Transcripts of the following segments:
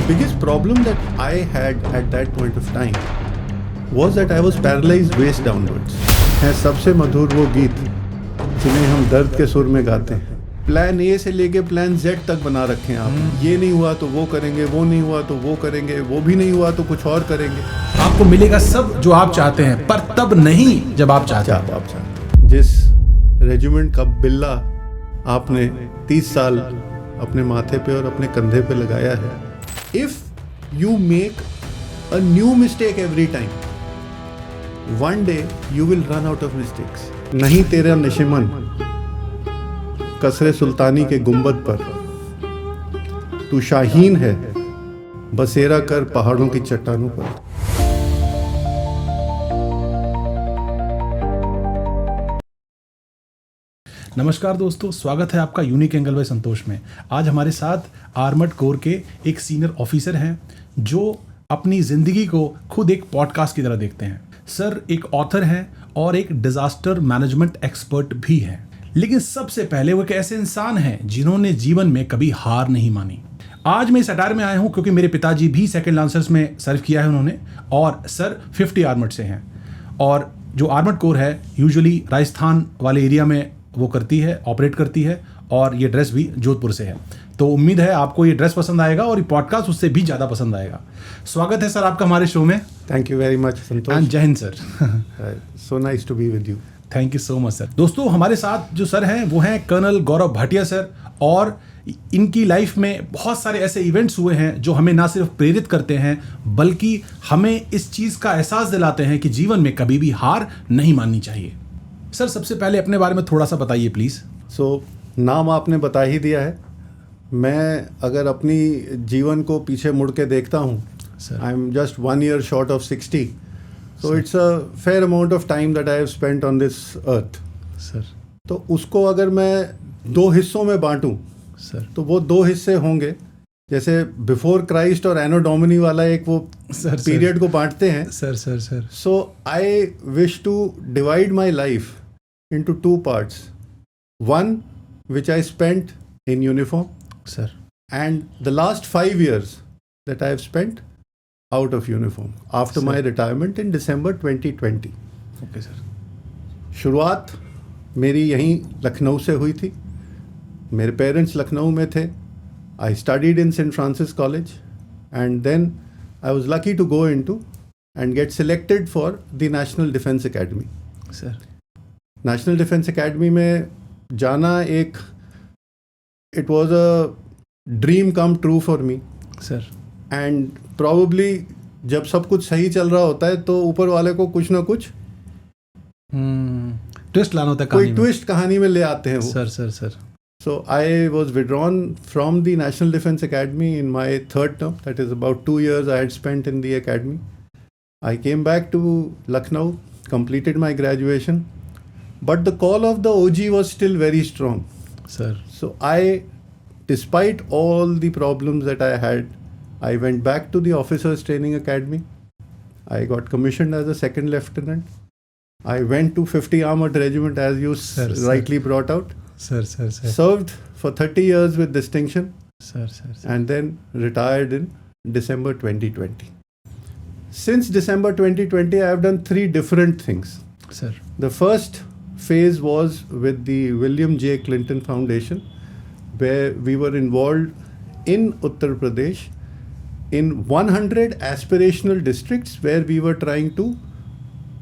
biggest problem that I had at that point of time was that I was paralyzed waist downwards. है सबसे मधुर वो गीत जिन्हें हम दर्द के सुर में गाते हैं. प्लान ए से लेके प्लान जेड तक बना रखे हैं आप. ये नहीं हुआ तो वो करेंगे, वो नहीं हुआ तो वो करेंगे, वो भी नहीं हुआ तो कुछ और करेंगे. आपको मिलेगा सब जो आप चाहते हैं, पर तब नहीं जब आप चाहते हैं. आप चाहते. जिस रेजिमेंट का बिल्ला आपने 30 साल अपने माथे पे और अपने कंधे पे लगाया है, if you make a new mistake every time, one day you will run out of mistakes. नहीं तेरा नशेमन कसरे सुल्तानी के गुंबद पर, तू शाहीन है बसेरा कर पहाड़ों की चट्टानों पर. नमस्कार दोस्तों, स्वागत है आपका यूनिक एंगल बाय संतोष में. आज हमारे साथ आर्मर्ड कोर के एक सीनियर ऑफिसर हैं जो अपनी ज़िंदगी को खुद एक पॉडकास्ट की तरह देखते हैं. सर एक ऑथर हैं और एक डिज़ास्टर मैनेजमेंट एक्सपर्ट भी हैं. लेकिन सबसे पहले वो एक ऐसे इंसान हैं जिन्होंने जीवन में कभी हार नहीं मानी. आज मैं इस अटायर में आया हूँ क्योंकि मेरे पिताजी भी सेकंड लांसर्स में सर्व किया है उन्होंने, और सर 50 आर्मर्ड से हैं. और जो आर्मर्ड कोर है यूजुअली राजस्थान वाले एरिया में वो करती है, ऑपरेट करती है, और ये ड्रेस भी जोधपुर से है. तो उम्मीद है आपको ये ड्रेस पसंद आएगा और ये पॉडकास्ट उससे भी ज़्यादा पसंद आएगा. स्वागत है सर आपका हमारे शो में. Thank you very much Santosh. And जय हिंद sir. So nice to be with you. Thank you so much sir. दोस्तों हमारे साथ जो सर हैं वो हैं कर्नल गौरव भाटिया सर, और इनकी लाइफ में बहुत सारे ऐसे इवेंट्स हुए हैं जो हमें ना सिर्फ प्रेरित करते हैं बल्कि हमें इस चीज़ का एहसास दिलाते हैं कि जीवन में कभी भी हार नहीं माननी चाहिए. सर सबसे पहले अपने बारे में थोड़ा सा बताइए प्लीज़. सो नाम आपने बता ही दिया है. मैं अगर अपनी जीवन को पीछे मुड़ के देखता हूँ, I am just 1 year short of 60. So it's a fair amount of time that I have spent on this earth. Sir तो उसको अगर मैं 2 हिस्सों में बांटूं सर तो वो 2 हिस्से होंगे. जैसे बिफोर क्राइस्ट और एनो डोमिनी वाला एक वो पीरियड को बांटते हैं. Sir sir sir so I wish to divide my life into 2 parts. One which I spent in uniform, sir, and the last 5 years that I have spent out of uniform after my retirement in December 2020. Okay sir. शुरुआत मेरी यहीं लखनऊ से हुई थी. मेरे parents Lucknow में थे. I studied in St. Francis College and then I was lucky to go into and get selected for the National Defence Academy. Sir. National Defence academy में जाना एक it was a dream come true for me sir. And probably जब सब कुछ सही चल रहा होता है तो ऊपर वाले को कुछ ना कुछ ट्विस्ट लाना होता है, कोई ट्विस्ट कहानी में ले आते हैं वो. Sir sir sir so I was withdrawn from the National Defence Academy in my 3rd term. That is about 2 years I had spent in the academy. I came back to Lucknow, completed my graduation. But the call of the OG was still very strong. Sir. So despite all the problems that I had, I went back to the Officers Training Academy. I got commissioned as a 2nd lieutenant. I went to 50 Armored Regiment as you rightly brought out. Sir. Served for 30 years with distinction. Sir. And then retired in December 2020. Since December 2020, I have done 3 different things. Sir. The first phase was with the William J. Clinton Foundation, where we were involved in Uttar Pradesh in 100 aspirational districts where we were trying to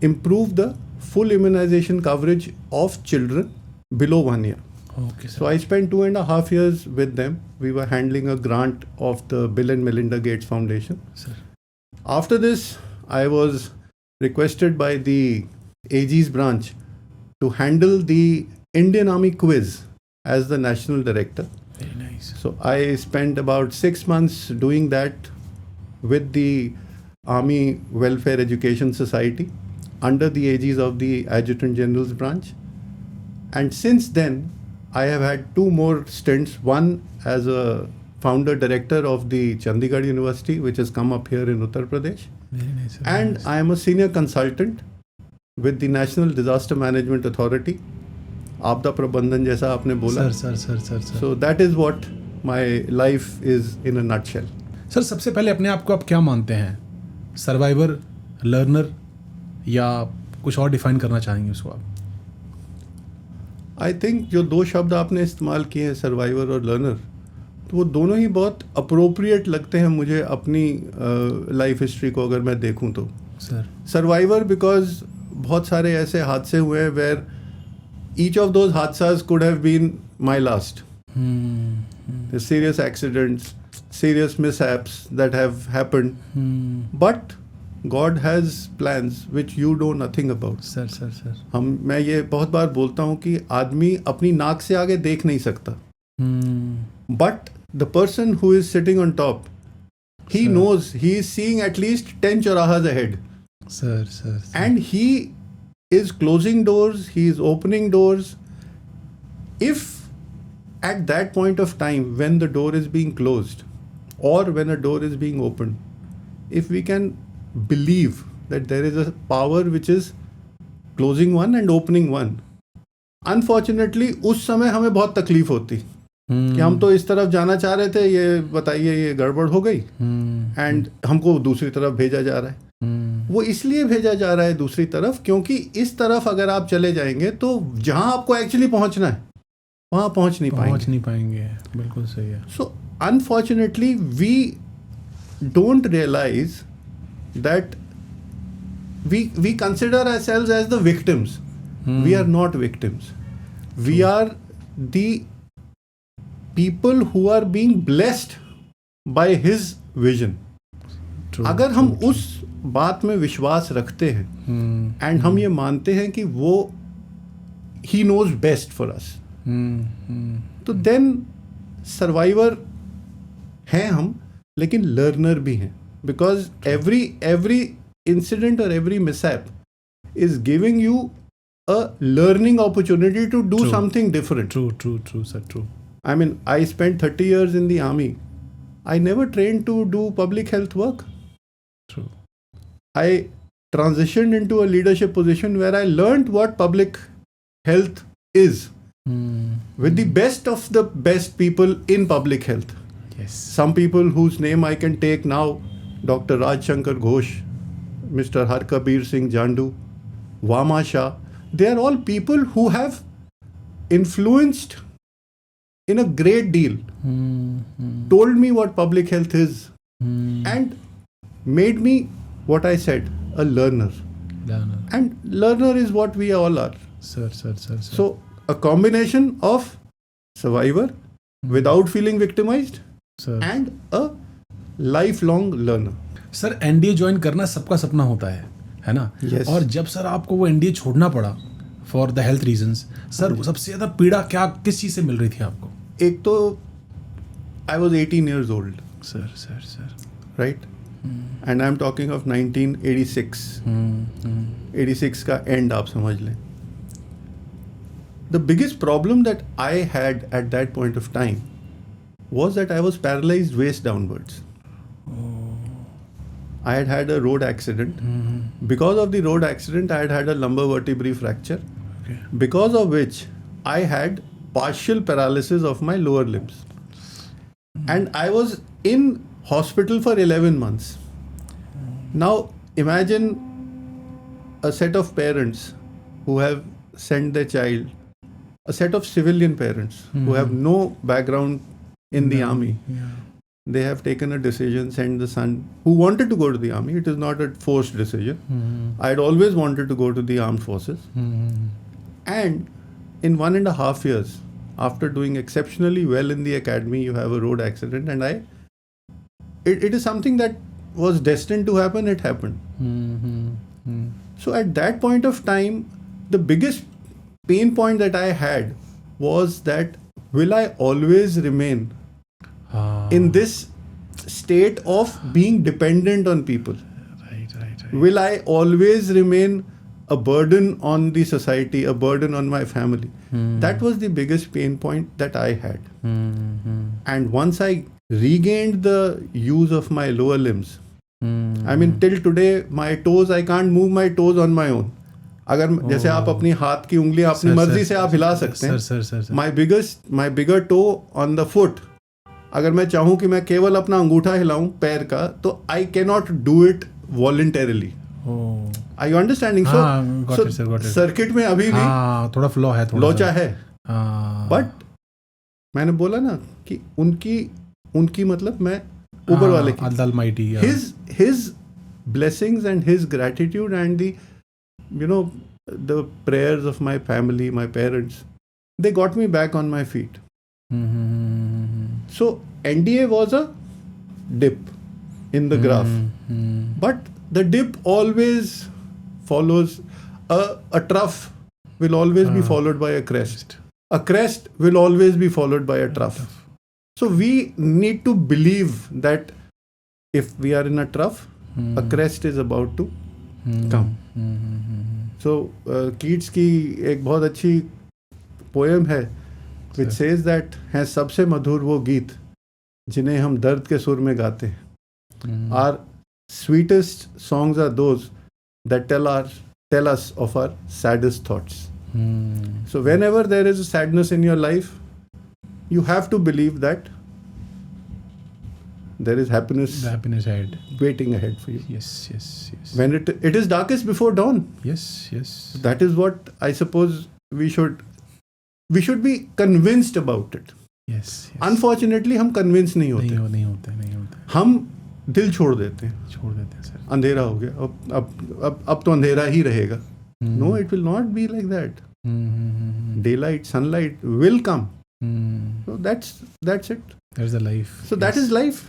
improve the full immunization coverage of children below 1 year. Okay, sir. So I spent 2.5 years with them. We were handling a grant of the Bill and Melinda Gates Foundation. Sir. After this, I was requested by the AG's branch to handle the Indian Army quiz as the national director. Very nice. So I spent about 6 months doing that with the Army Welfare Education Society under the aegis of the Adjutant General's branch. And since then, I have had 2 more stints. One as a founder director of the Chandigarh University, which has come up here in Uttar Pradesh. Very nice. And I am a senior consultant with the National Disaster Management Authority, आपदा प्रबंधन जैसा आपने बोला. Sir. So that is what my life is in a nutshell. Sir सबसे पहले अपने आप को आप क्या मानते हैं, सर्वाइवर, लर्नर, या कुछ और डिफाइन करना चाहेंगे उसको आप? आई थिंक जो दो शब्द आपने इस्तेमाल किए हैं, सर्वाइवर और लर्नर, तो वो दोनों ही बहुत अप्रोप्रिएट लगते हैं मुझे अपनी लाइफ हिस्ट्री को अगर मैं देखूं तो। सर सर्वाइवर बिकॉज बहुत सारे ऐसे हादसे हुए हैं वेयर ईच ऑफ दोज हादसास could have been my last. Serious accidents, serious mishaps that have happened, but God has plans which you know nothing about. Sir मैं ये बहुत बार बोलता हूँ कि आदमी अपनी नाक से आगे देख नहीं सकता, but the person who is sitting on top, he knows, he is seeing at least 10 chaurahas ahead. Sir And he is closing doors, he is opening doors. If at that point of time when the door is being closed or when a door is being opened, if we can believe that there is a power which is closing one and opening one, unfortunately उस समय हमें बहुत तकलीफ होती कि हम तो इस तरफ जाना चाह रहे थे, ये बताइए ये गड़बड़ हो गई एंड हमको दूसरी तरफ भेजा जा रहा है. वो इसलिए भेजा जा रहा है दूसरी तरफ क्योंकि इस तरफ अगर आप चले जाएंगे तो जहां आपको एक्चुअली पहुंचना है वहां पहुंच नहीं पाएंगे. बिल्कुल सही है. So unfortunately we don't realise that we consider ourselves as the victims. We are not victims, we are the people who are being blessed by his vision. अगर हम उस बात में विश्वास रखते हैं एंड हम ये मानते हैं कि वो ही नोज बेस्ट फॉर अस, तो देन सर्वाइवर हैं हम, लेकिन लर्नर भी हैं. बिकॉज एवरी इंसिडेंट और every mishap is giving you a learning opportunity to do something different. True, sir, true. I mean, I spent 30 years in the army. I never trained to do public health work. True. I transitioned into a leadership position where I learned what public health is. With the best of the best people in public health. Yes. Some people whose name I can take now, Dr. Raj Shankar Ghosh, Mr. Harkabir Singh Jandu, Vama Shah, they are all people who have influenced in a great deal, told me what public health is, and made me what I said, a learner. And learner is what we all are. Sir. So a combination of survivor without feeling victimized, Sir. and a lifelong learner. Sir NDA join करना सबका सपना होता है ना? Yes. और जब sir आपको वो एनडीए छोड़ना पड़ा for the health reasons, sir सबसे ज्यादा पीड़ा किस चीज से मिल रही थी आपको? एक तो I was 18 years old. Sir. Right? And I'm talking of 1986. 86 का end आप समझ लें. The biggest problem that I had at that point of time was that I was paralyzed waist downwards. I had had a road accident. Because of the road accident, I had had a lumbar vertebrae fracture. Okay. Because of which I had partial paralysis of my lower limbs. And I was in hospital for 11 months. Now imagine a set of parents who have sent their child, a set of civilian parents who have no background in the army. Yeah. They have taken a decision, sent the son who wanted to go to the army. It is not a forced decision. I had always wanted to go to the armed forces. And in 1.5 years, after doing exceptionally well in the academy, you have a road accident. And it is something that was destined to happen. It happened. So at that point of time, the biggest pain point that I had was that will I always remain in this state of being dependent on people? Right. Will I always remain a burden on the society, a burden on my family? That was the biggest pain point that I had. And once I regained the use of my lower limbs, I mean till today my toes, I can't move my toes on my own. अगर जैसे आप अपनी हाथ की उंगली अपनी मर्जी से आप हिला सकते हैं, sir my bigger toe on the foot, अगर मैं चाहूँ कि मैं केवल अपना अंगूठा हिलाऊं पैर का, तो I can not do it voluntarily. Are you understanding? हाँ, got so it, sir, got it. Circuit में अभी भी हाँ, थोड़ा फ्लॉ है, थोड़ा लोचा है. हाँ, बट मैंने बोला ना कि उनकी मतलब मैं ऊपर वाले की, Almighty, his blessings and his gratitude and the, you know, the prayers of my family, my parents, they got me back on my feet. So NDA was a dip in the graph, but the dip always follows a trough will always be followed by a crest. A crest will always be followed by a trough. So we need to believe that if we are in a trough, a crest is about to come. So Keats की एक बहुत अच्छी poem है which says that है सबसे मधुर वो गीत जिन्हें हम दर्द के सुर में गाते हैं. Our sweetest songs are those that tell us of our saddest thoughts. So whenever there is a sadness in your life, you have to believe that there is happiness ahead. waiting ahead for you. Yes. When it is darkest before dawn. Yes. That is what I suppose we should be convinced about it. Yes. Unfortunately हम convinced नहीं होते. नहीं होते. हम दिल छोड़ देते हैं सर. अंधेरा हो गया, अब तो अंधेरा ही रहेगा. No, it will not be like that. Daylight, sunlight will come. So that's it. That's the life. So that is life.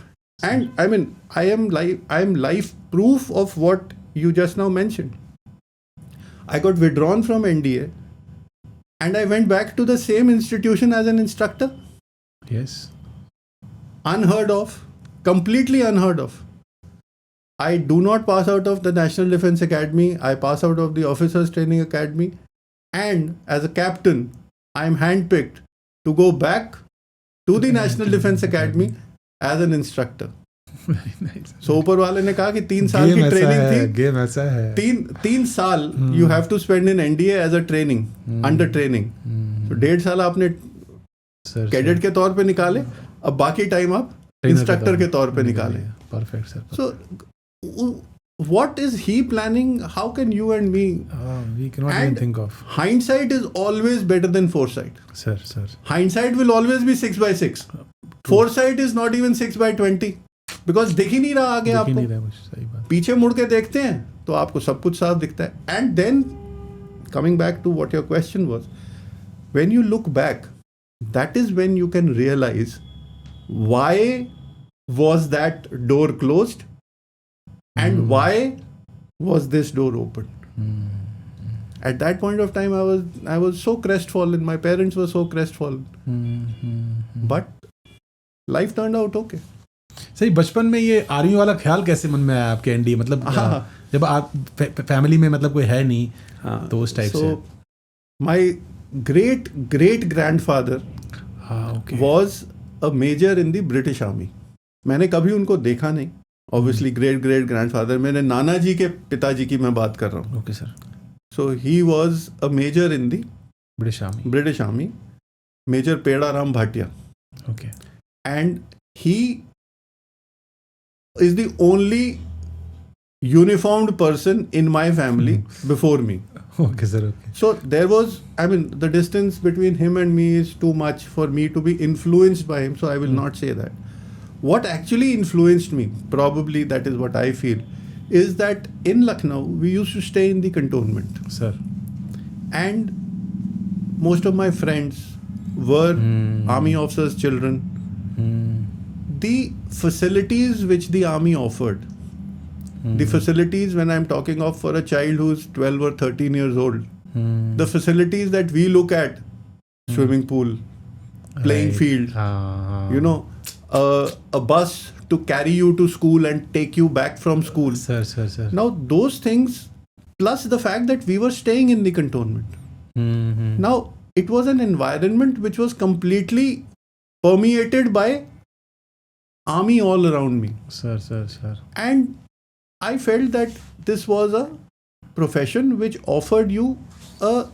And I mean, I am life proof of what you just now mentioned. I got withdrawn from NDA and I went back to the same institution as an instructor. Yes. Unheard of. Completely unheard of. I do not pass out of the National Defence Academy. I pass out of the Officers Training Academy. And as a captain, I am handpicked to go back to the National Defence Academy as an instructor. Very nice. So ऊपर वाले ने कहा कि 3 साल की training थी. Game ऐसा है. 3 साल you have to spend in NDA as a training, under training. So 1.5 साल आपने कैडेट के तौर पे निकाले, अब बाकी टाइम आप इंस्ट्रक्टर के तौर पे निकाले. Perfect, sir. So what is he planning? How can you and me? We cannot even think of. Hindsight is always better than foresight. Sir. Hindsight will always be 6/6. Foresight is not even 6/20. Because दिख ही नहीं रहा आगे आपको. सही बात. पीछे मुड़ के देखते हैं तो आपको सब कुछ साफ दिखता है. And then coming back to what your question was, when you look back, that is when you can realize why was that door closed and why was this door open. At that point of time I was so crestfallen. My parents were so crestfallen. But life turned out okay. सही. बचपन में ये army वाला ख्याल कैसे मन में आया आपके एनडीए? मतलब जब आप फैमिली में मतलब कोई है नहीं तो उस टाइप से. My great grandfather was a major in the British Army. मैंने कभी उनको देखा नहीं. Obviously great grandfather, मेरे नाना जी के पिताजी की मैं बात कर रहा हूँ. Okay, sir. So he was a major in the British Army. Major Peda Ram Bhatia. Okay. And he is the only uniformed person in my family before me. Okay, sir. Okay. So there was, I mean, the distance between him and me is too much for me to be influenced by him, so I will not say that. What actually influenced me, probably that is what I feel, is that in Lucknow, we used to stay in the cantonment. Sir. And most of my friends were army officers' children. The facilities which the army offered, the facilities when I'm talking of for a child who's 12 or 13 years old, the facilities that we look at, swimming pool, playing field, you know, a bus to carry you to school and take you back from school. Sir. Now those things, plus the fact that we were staying in the cantonment. Now it was an environment which was completely permeated by army all around me. Sir. And I felt that this was a profession which offered you a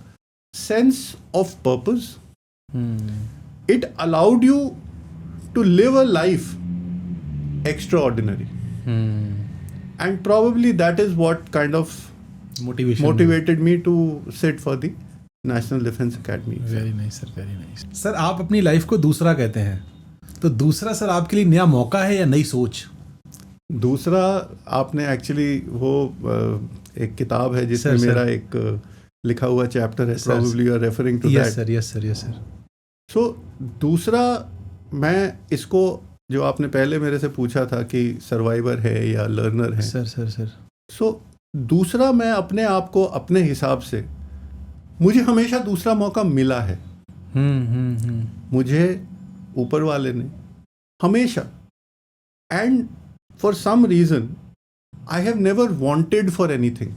sense of purpose. It allowed you to live a life extraordinary. And probably that is what kind of motivated me to sit for the National Defence Academy. Very nice sir, very nice sir. आप अपनी life को दूसरा कहते हैं, तो दूसरा sir आपके लिए नया मौका है या नई सोच? दूसरा आपने एक्चुअली वो एक किताब है जिसमें मेरा एक लिखा हुआ चैप्टर है, probably you are referring to that. Yes sir, yes sir, yes sir. So दूसरा, मैं इसको जो आपने पहले मेरे से पूछा था कि सर्वाइवर है या लर्नर है, सर सर सर. सो दूसरा, मैं अपने आप को अपने हिसाब से, मुझे हमेशा दूसरा मौका मिला है. मुझे ऊपर वाले ने हमेशा, and for some reason I have never wanted for anything,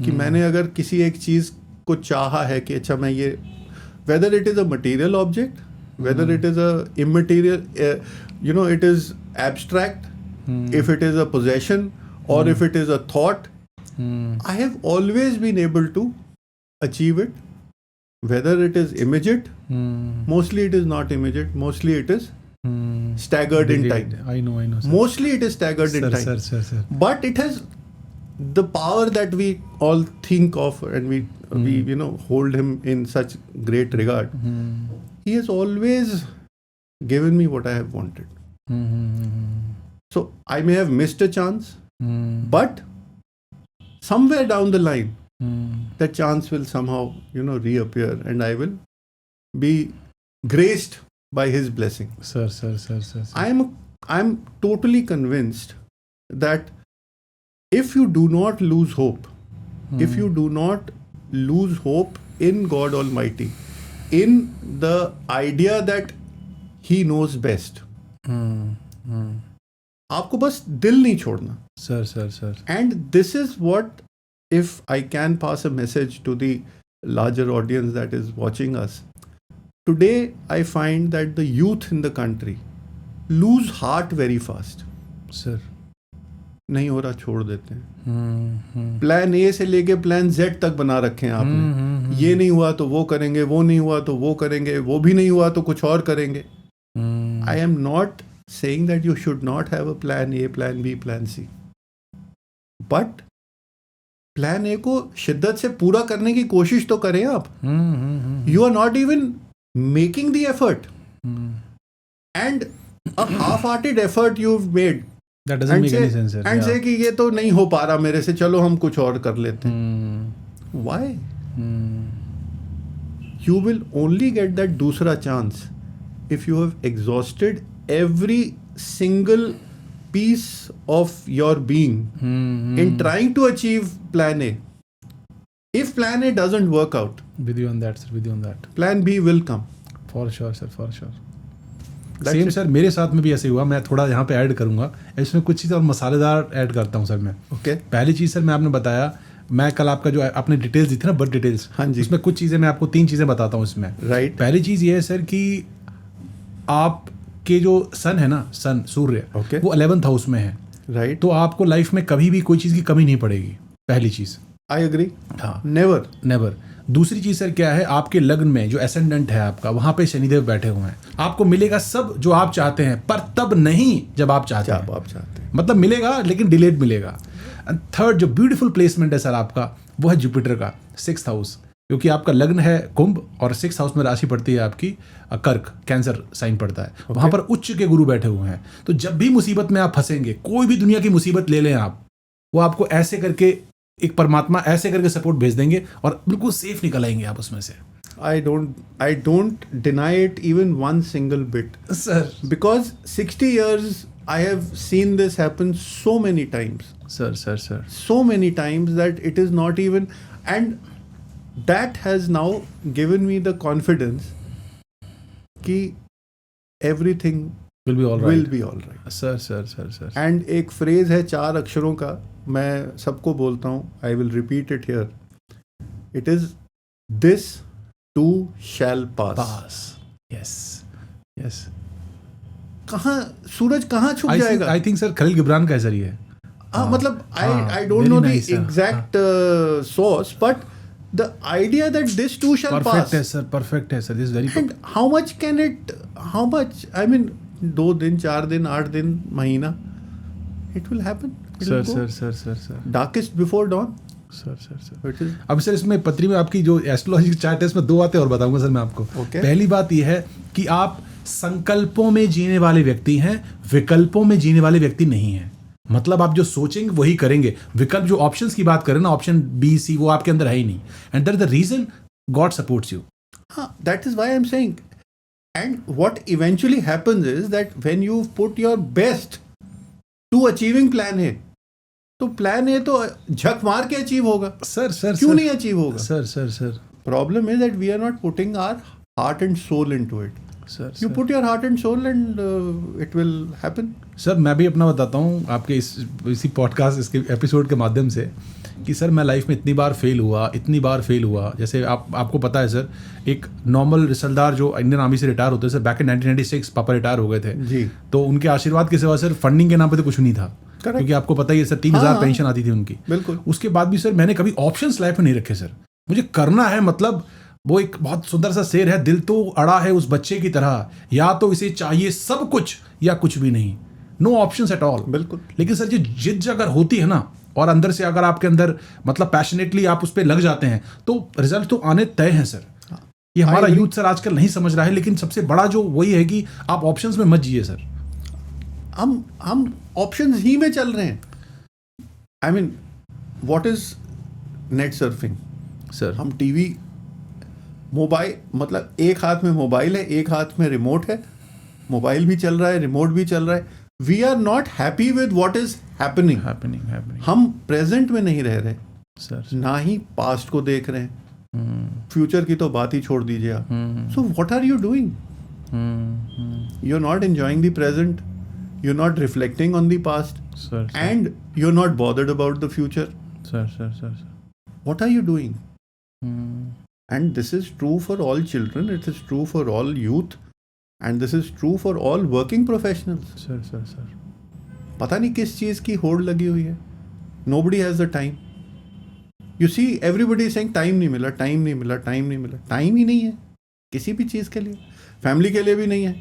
कि मैंने अगर किसी एक चीज़ को चाहा है कि अच्छा मैं ये, whether it is a material object, whether it is a immaterial, you know, it is abstract, if it is a possession or if it is a thought, I have always been able to achieve it. Whether it is immediate, mostly it is not immediate, mostly it is staggered in time. I know sir. Mostly it is staggered in time. Sir. But it has the power that we all think of, and we you know, hold him in such great regard. He has always given me what I have wanted. So I may have missed a chance, but somewhere down the line, that chance will somehow, you know, reappear, and I will be graced by his blessing. Sir. I'm totally convinced that if you do not lose hope, if you do not lose hope in God Almighty, in the idea that He knows best, आपको बस दिल नहीं छोड़ना. Sir. And this is what, if I can pass a message to the larger audience that is watching us, today I find that the youth in the country lose heart very fast. Sir. नहीं हो रहा, छोड़ देते हैं. Plan A से लेके plan Z तक बना रखे हैं आपने. ये नहीं हुआ तो वो करेंगे, वो नहीं हुआ तो वो करेंगे, वो भी नहीं हुआ तो कुछ और करेंगे. I am not saying that you should not have a plan A, plan B, plan C. But plan A को शिद्दत से पूरा करने की कोशिश तो करें आप. You are not even making the effort. And a half-hearted effort you've made. That doesn't make any sense. And say कि ये तो नहीं हो पा रहा मेरे से, चलो हम कुछ और कर लेते हैं. Why? You will only get that दूसरा chance if you have exhausted every single piece of your being in trying to achieve plan A. If plan A doesn't work out, with you on that, sir, with you on that, plan B will come. For sure, sir, for sure. Same sir, मेरे साथ में भी ऐसे हुआ. मैं थोड़ा यहाँ पे ऐड करूँगा, इसमें कुछ चीज़ और मसालेदार ऐड करता हूँ सर मैं. Okay. पहली चीज़ सर, मैं आपने बताया, मैं कल आपका जो आपने डिटेल्स दी थी ना, बर्थ डिटेल्स, हाँ जी, उसमें कुछ चीज़ें मैं आपको 3 चीज़ें बताता हूँ इसमें. राइट. पहली चीज़ ये है सर कि आपके जो सन है ना, सन सूर्य, वो 11th हाउस में है. राइट. तो आपको लाइफ में कभी भी कोई चीज़ की कमी नहीं पड़ेगी. पहली चीज़. I agree. हाँ, नेवर. दूसरी चीज़ सर क्या है, आपके लग्न में जो एसेंडेंट है आपका, वहाँ पे शनिदेव बैठे हुए हैं. आपको मिलेगा सब जो आप चाहते हैं, पर तब नहीं जब आप चाहते हैं. मतलब मिलेगा लेकिन डिलेड मिलेगा. थर्ड जो ब्यूटीफुल प्लेसमेंट है सर आपका, वो है जुपिटर का 6th हाउस, क्योंकि आपका लग्न है कुंभ और 6th हाउस में राशि पड़ती है आपकी कर्क, कैंसर साइन पड़ता है. वहाँ पर उच्च के गुरु बैठे हुए हैं. तो जब भी मुसीबत में आप फंसेंगे, कोई भी दुनिया की मुसीबत ले लें आप, वो आपको ऐसे करके, एक परमात्मा ऐसे करके सपोर्ट भेज देंगे और बिल्कुल सेफ निकल आएंगे आप उसमें से. I don't deny it even one single bit, sir, because 60 years I have seen this happen so many times. Sir. So many times that it is not even, and that has now given me the confidence कि everything will be all right. Sir. And एक phrase है 4 अक्षरों का, मैं सबको बोलता हूँ, I will repeat it here. It is this too shall pass. Yes. कहाँ सूरज कहाँ छुप जाएगा? I think सर खलील गिब्रान का ऐसा ही है. मतलब I don't know the exact source, but the idea that this too shall pass. Perfect है sir. This is very. And how much? I mean, 2 दिन, 4 दिन, 8 दिन, महीना, it will happen. Sir Darkest before dawn. Sir It is अब sir इसमें पत्री में आपकी जो एस्ट्रोलॉजी की चार्ट है इसमें 2 बातें और बताऊंगा सर मैं आपको। Okay. पहली बात यह है कि आप संकल्पों में जीने वाले व्यक्ति हैं, विकल्पों में जीने वाले व्यक्ति नहीं हैं। मतलब आप जो सोचेंगे वही करेंगे। विकल्प जो ऑप्शंस की बात करें ना, ऑप्शन बी सी, वो आपके अंदर है ही नहीं। And that is the reason God supports you. that is why I'm saying. And what eventually happens is that when you put your best to achieving plan A, तो plan A तो झक मार के अचीव होगा। Sir क्यों नहीं achieve होगा? Sir Problem is that we are not putting our heart and soul into it. You put your heart and soul and it will happen. Sir मैं भी अपना बताता हूँ आपके इसी पॉडकास्ट इसके एपिसोड के माध्यम से कि सर मैं लाइफ में इतनी बार फेल हुआ। जैसे आपको पता है सर, एक नॉर्मल रिसलदार जो इंडियन आर्मी से रिटायर होते हैं सर, बैक इन 1996 पापा रिटायर हो गए थे जी। तो उनके आशीर्वाद के सिवा सर फंडिंग के नाम पे तो कुछ नहीं था। Correct. क्योंकि आपको पता ही है सर 3,000 पेंशन आती थी उनकी। बिल्कुल। उसके बाद भी सर मैंने कभी ऑप्शंस लाइफ में नहीं रखे सर। मुझे करना है, मतलब वो एक बहुत सुंदर सा शेर है, दिल तो अड़ा है उस बच्चे की तरह, या तो इसे चाहिए सब कुछ या कुछ भी नहीं। No options at all. बिल्कुल। लेकिन सर जो जिद अगर होती है ना, और अंदर से अगर आपके अंदर मतलब पैशनेटली आप उस पर लग जाते हैं, तो रिजल्ट तो आने तय हैं सर। ये हमारा यूथ सर आजकल नहीं समझ रहा है, लेकिन सबसे बड़ा जो वही है कि आप ऑप्शंस में मत जिए सर। हम ऑप्शंस ही में चल रहे हैं। I mean what is net surfing sir? हम टीवी, मोबाइल, मतलब एक हाथ में मोबाइल है, एक हाथ में रिमोट है, मोबाइल भी चल रहा है, रिमोट भी चल रहा है। We are not happy with what is happening. हम प्रेजेंट में नहीं रह रहे सर, ना ही पास्ट को देख रहे हैं। फ्यूचर की तो बात ही छोड़ दीजिए आप। So what are you doing? You are not enjoying the present, you are not reflecting on the past, and you are not bothered about the future. Sir what are you doing? And this is true for all children, it is true for all youth, and this is true for all working professionals. Sir पता नहीं किस चीज़ की होड़ लगी हुई है। Nobody has the time. You see, everybody is saying time नहीं मिला। टाइम ही नहीं है किसी भी चीज़ के लिए, फैमिली के लिए भी नहीं है।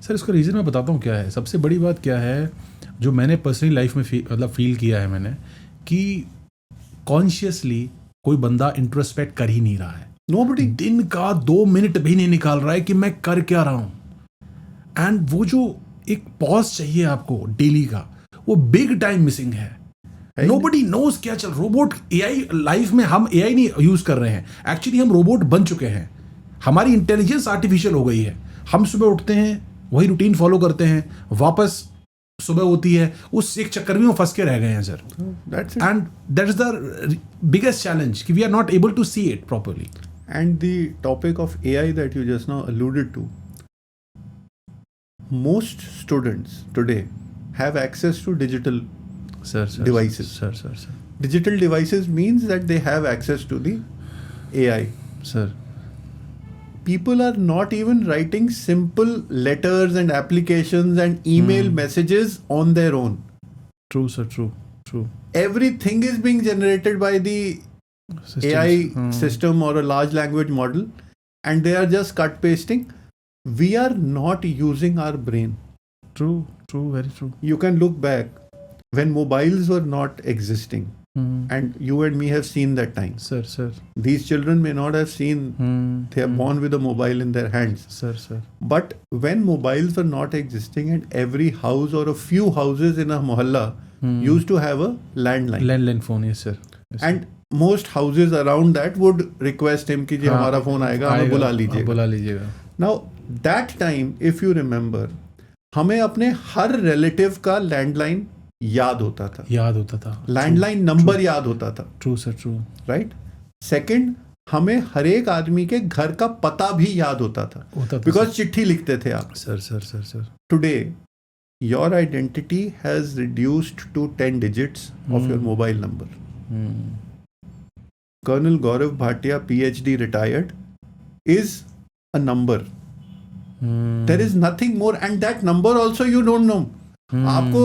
सर इसका रीज़न मैं बताता हूँ क्या है। सबसे बड़ी बात क्या है जो मैंने पर्सनली लाइफ में मतलब फील किया है मैंने, कि कॉन्शियसली कोई बंदा इंट्रोस्पेक्ट कर ही नहीं रहा है। Nobody. दिन का 2 मिनट भी नहीं निकाल रहा है कि मैं कर क्या रहा हूं। एंड वो जो एक पॉज चाहिए आपको डेली का, वो बिग टाइम मिसिंग है। नोबडी नोज क्या चल। रोबोट, एआई लाइफ में हम एआई नहीं यूज कर रहे हैं, एक्चुअली हम रोबोट बन चुके हैं। हमारी इंटेलिजेंस आर्टिफिशियल हो गई है। हम सुबह उठते हैं, वही रूटीन फॉलो करते हैं, वापस सुबह होती है, उस एक चक्कर में फंस के रह गए हैं sir. And that is the biggest challenge कि we are not able to see it properly. And the topic of AI that you just now alluded to, most students today have access to digital devices. Sir. Digital devices means that they have access to the AI. Sir. People are not even writing simple letters and applications and email messages on their own. True, sir. True. Everything is being generated by the Systems. AI system or a large language model, and they are just cut pasting. We are not using our brain. True, very true. You can look back when mobiles were not existing, and you and me have seen that time. Sir. These children may not have seen. They are born with a mobile in their hands. Sir. But when mobiles were not existing, and every house or a few houses in a mohalla used to have a landline. Landline phone, yes sir. And most houses around that would request him कि जी हमारा phone आएगा, हमें बुला लीजिएगा। Now that time, if you remember, हमें अपने हर relative का landline याद होता था। लैंडलाइन नंबर याद होता था। True sir, true. Right? Second, हमें हर एक आदमी के घर का पता भी याद होता था। Because चिट्ठी लिखते थे आप। Sir. Today, your identity has reduced to 10 digits of your mobile number. Colonel Gaurav Bhatia, PhD, retired, is a number. There is nothing more, and that number also you don't know. आपको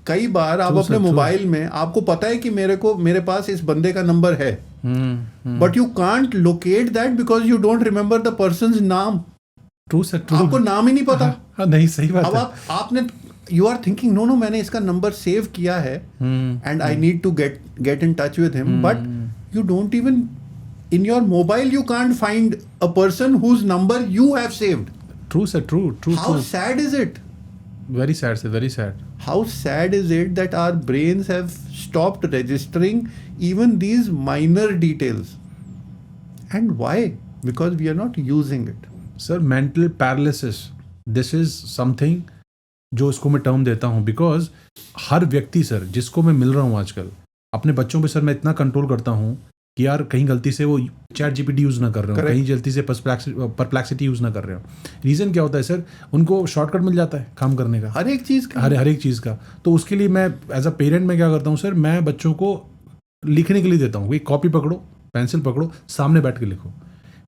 कई बार आप अपने mobile में आपको पता है कि मेरे पास इस बंदे का नंबर है, but you can't locate that because you don't remember the person's name. True sir, true. आपको नाम ही नहीं पता। हाँ, नहीं, सही बात अब है। आपने यू आर थिंकिंग नो मैंने इसका नंबर सेव किया है and I need to get in touch with him, but you don't even in your mobile you can't find a person whose number you have saved. True sir, true true. How sad is it? Very sad sir, very sad. How sad is it that our brains have stopped registering even these minor details? And why? Because we are not using it. Sir, mental paralysis, this is something जो इसको मैं term देता हूँ, because हर व्यक्ति sir जिसको मैं मिल रहा हूँ आजकल, अपने बच्चों पे सर मैं इतना कंट्रोल करता हूँ कि यार कहीं गलती से वो चैट जीपीटी यूज़ ना कर रहे हो, कहीं गलती से परप्लेक्सिटी यूज़ ना कर रहे हो। रीज़न क्या होता है सर, उनको शॉर्टकट मिल जाता है काम करने का, हर एक चीज़ का। हर एक चीज़ का। तो उसके लिए मैं एज अ पेरेंट मैं क्या करता हूँ सर, मैं बच्चों को लिखने के लिए देता हूँ, एक कॉपी पकड़ो, पेंसिल पकड़ो, सामने बैठ के लिखो।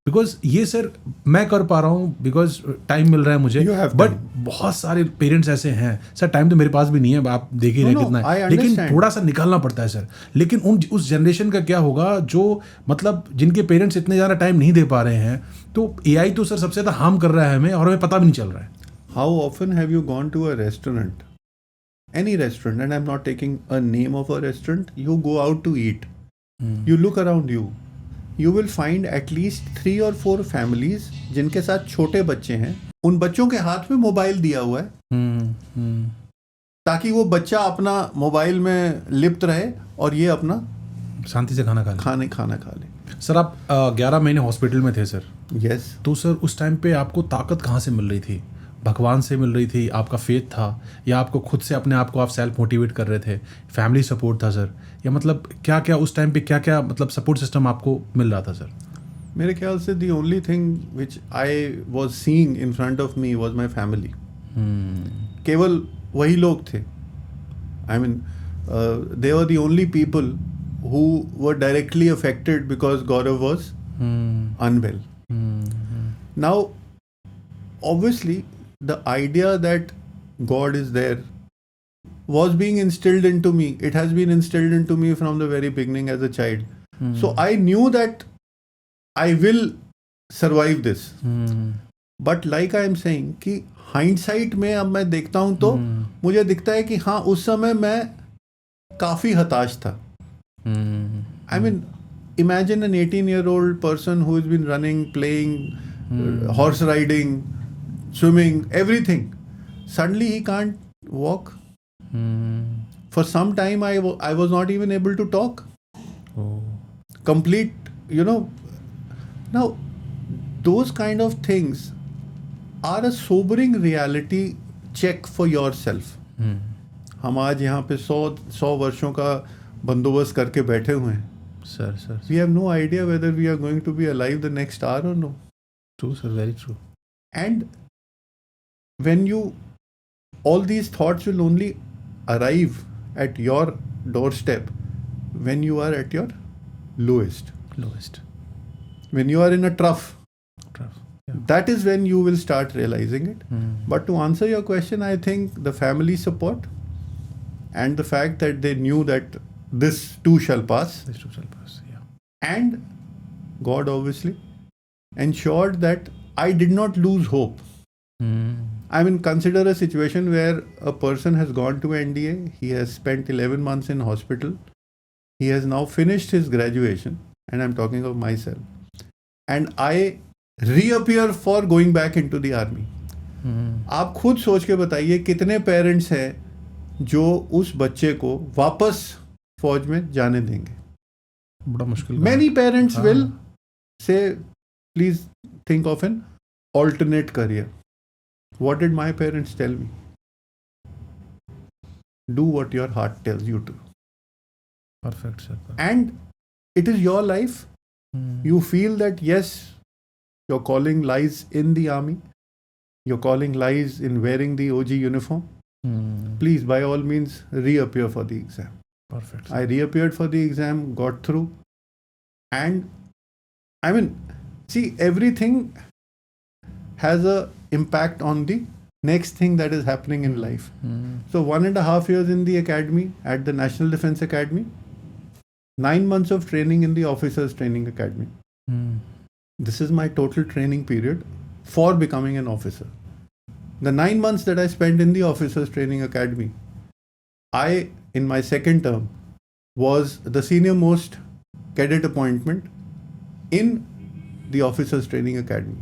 बिकॉज ये सर मैं कर पा रहा हूँ बिकॉज टाइम मिल रहा है मुझे, बट बहुत सारे पेरेंट्स ऐसे हैं सर, टाइम तो मेरे पास भी नहीं है, आप देख ही रहे कितना है, लेकिन थोड़ा सा निकालना पड़ता है सर। लेकिन उस जनरेशन का क्या होगा जो मतलब जिनके पेरेंट्स इतने ज़्यादा टाइम नहीं दे पा रहे हैं, तो एआई तो सर सबसे ज़्यादा हार्म कर रहा है हमें, और हमें पता भी नहीं चल रहा है। How often have you gone to a restaurant, any restaurant, and I am not taking a name of a restaurant, you go out to eat, you look around you will find at least 3 or 4 families जिनके साथ छोटे बच्चे हैं, उन बच्चों के हाथ में मोबाइल दिया हुआ है ताकि वो बच्चा अपना मोबाइल में लिप्त रहे और ये अपना शांति से खाना खा ले। सर आप 11 महीने हॉस्पिटल में थे सर। यस। तो सर उस टाइम पे आपको ताकत कहाँ से मिल रही थी? भगवान से मिल रही थी, आपका फेथ था, या आपको खुद से अपने आप को आप सेल्फ मोटिवेट कर रहे थे, फैमिली सपोर्ट था सर, या मतलब क्या क्या उस टाइम पे क्या क्या मतलब सपोर्ट सिस्टम आपको मिल रहा था सर? मेरे ख्याल से the only thing which I was seeing in front of me was my family. केवल वही लोग थे, I mean they were the only people who were directly affected because Gaurav was unwell. Now, obviously, the idea that God is there was being instilled into me. It has been instilled into me from the very beginning as a child. So I knew that I will survive this. But like I am saying कि hindsight में अब मैं देखता हूँ तो मुझे दिखता है कि हाँ उस समय मैं काफ़ी हताश था. I mean, imagine an 18-year-old person who has been running, playing, horse riding, swimming, everything. Suddenly he can't walk. For some time I was not even able to talk. Complete, Now, those kind of things are a sobering reality check for yourself. हम आज यहाँ पे 100 वर्षों का बंदोबस्त करके बैठे हुए हैं sir. We have no idea whether we are going to be alive the next hour or no. True sir, very true. And when all these thoughts will only arrive at your doorstep when you are at your lowest. When you are in a trough. Yeah. That is when you will start realizing it. But to answer your question, I think the family support and the fact that they knew that this too shall pass. Yeah. And God obviously ensured that I did not lose hope. I mean, consider a situation where a person has gone to NDA, he has spent 11 months in hospital, he has now finished his graduation, and I'm talking of myself, and I reappear for going back into the army. आप खुद सोच के बताइए कितने parents हैं जो उस बच्चे को वापस फौज में जाने देंगे? बड़ा मुश्किल. Many parents will say, please think of an alternate career. What did my parents tell me? Do what your heart tells you to. Perfect, sir. And it is your life. You feel that yes, your calling lies in the army. Your calling lies in wearing the OG uniform. Please, by all means, reappear for the exam. Perfect. I reappeared for the exam, got through. And I mean, see, everything has a impact on the next thing that is happening in life. So 1.5 years in the academy at the National Defence Academy, 9 months of training in the Officers Training Academy. This is my total training period. for becoming an officer. The 9 months that I spent in the Officers Training Academy, I, in my second term, was the senior most cadet appointment in the Officers Training Academy.